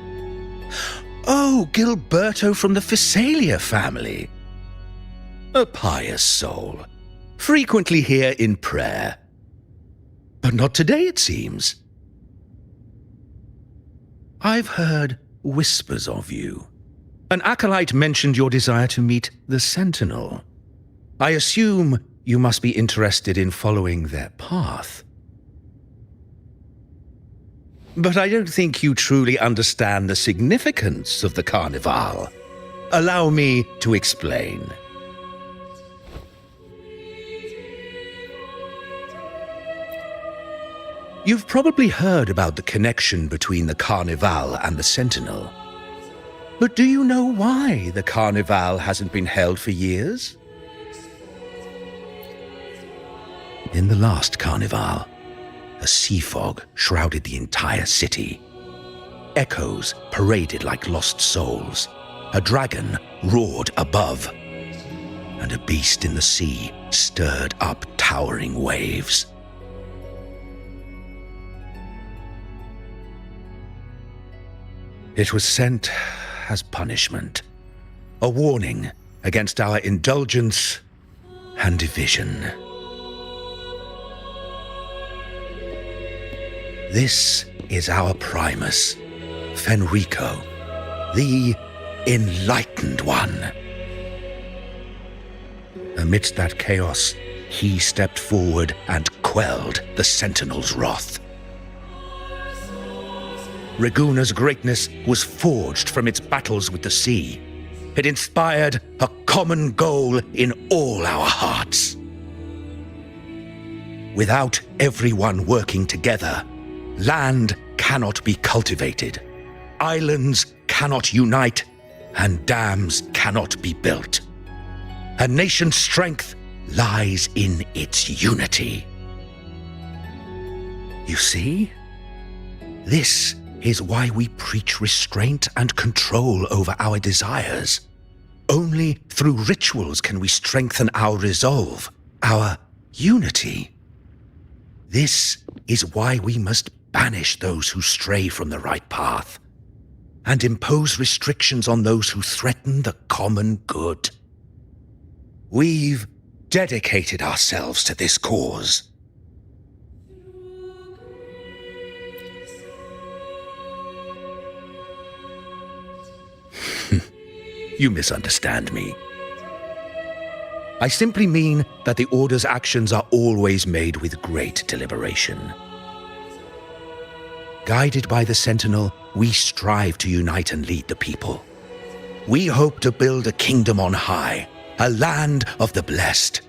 Oh, Gilberto from the Physalia family. A pious soul. Frequently here in prayer. But not today, it seems. I've heard whispers of you. An acolyte mentioned your desire to meet the Sentinel. I assume you must be interested in following their path. But I don't think you truly understand the significance of the Carnival. Allow me to explain. You've probably heard about the connection between the Carnival and the Sentinel. But do you know why the Carnival hasn't been held for years? In the last Carnival, a sea fog shrouded the entire city. Echoes paraded like lost souls. A dragon roared above, and a beast in the sea stirred up towering waves. It was sent as punishment, a warning against our indulgence and division. This is our Primus, Fenrico, the Enlightened One. Amidst that chaos, he stepped forward and quelled the Sentinel's wrath. Raguna's greatness was forged from its battles with the sea. It inspired a common goal in all our hearts. Without everyone working together, land cannot be cultivated, islands cannot unite, and dams cannot be built. A nation's strength lies in its unity. You see? This is why we preach restraint and control over our desires. Only through rituals can we strengthen our resolve, our unity. This is why we must banish those who stray from the right path, and impose restrictions on those who threaten the common good. We've dedicated ourselves to this cause. You misunderstand me. I simply mean that the Order's actions are always made with great deliberation. Guided by the Sentinel, we strive to unite and lead the people. We hope to build a kingdom on high, a land of the blessed,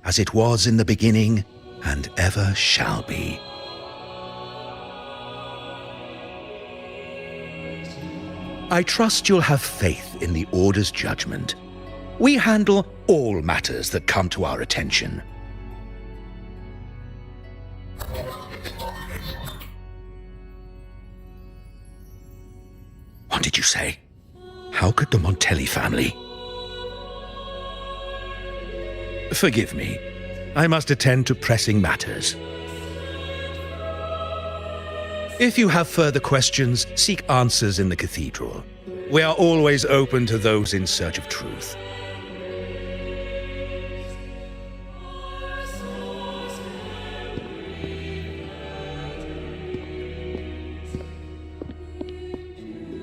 as it was in the beginning and ever shall be. I trust you'll have faith in the Order's judgment. We handle all matters that come to our attention. What did you say? How could the Montelli family? Forgive me. I must attend to pressing matters. If you have further questions, seek answers in the cathedral. We are always open to those in search of truth.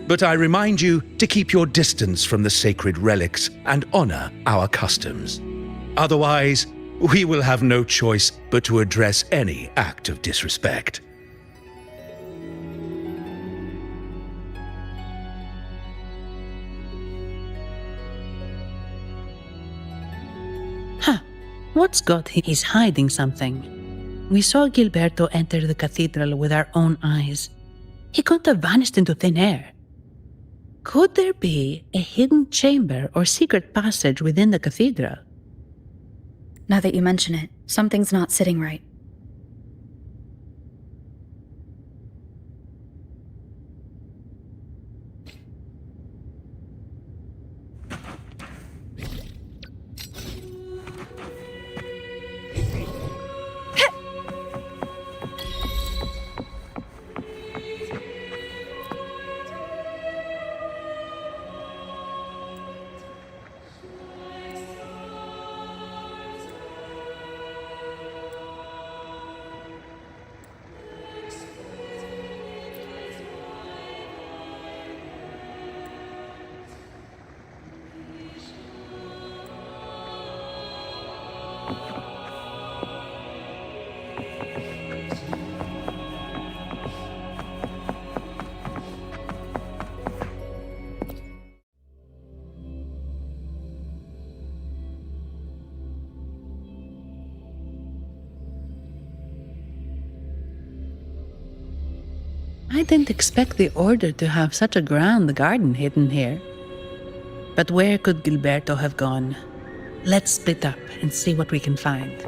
But I remind you to keep your distance from the sacred relics and honor our customs. Otherwise, we will have no choice but to address any act of disrespect. What's got him? He's hiding something. We saw Gilberto enter the cathedral with our own eyes. He couldn't have vanished into thin air. Could there be a hidden chamber or secret passage within the cathedral? Now that you mention it, something's not sitting right. I didn't expect the Order to have such a grand garden hidden here. But where could Gilberto have gone? Let's split up and see what we can find.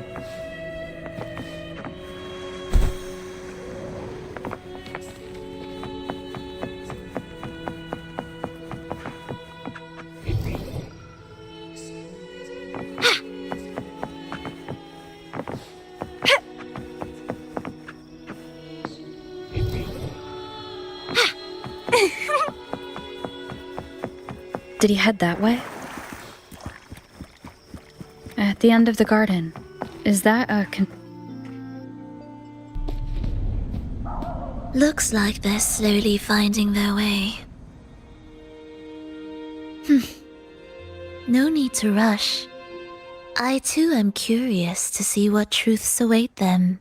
Did he head that way? At the end of the garden. Is that a Looks like they're slowly finding their way. No need to rush. I too am curious to see what truths await them.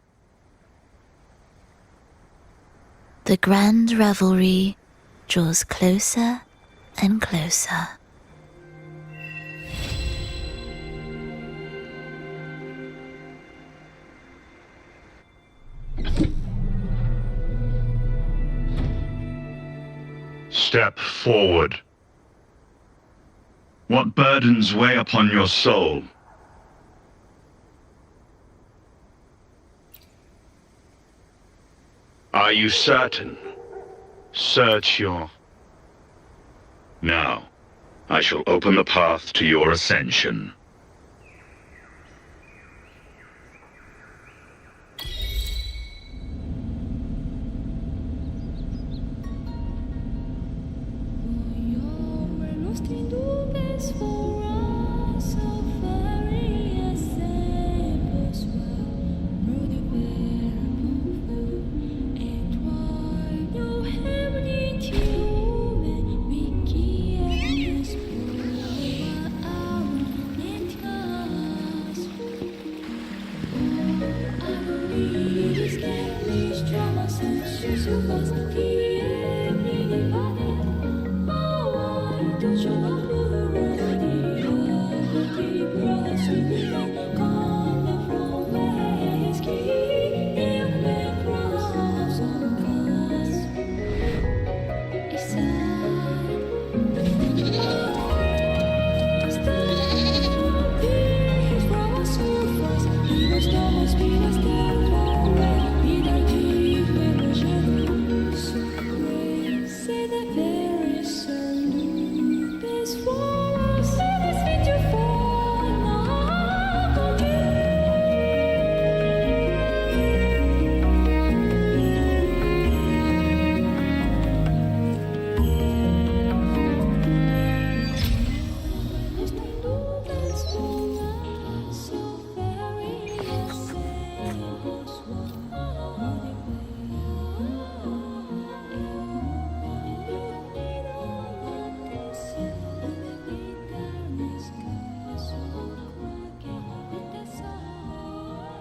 The grand revelry draws closer and closer. Step forward. What burdens weigh upon your soul? Are you certain? Search your... Now, I shall open the path to your ascension. Just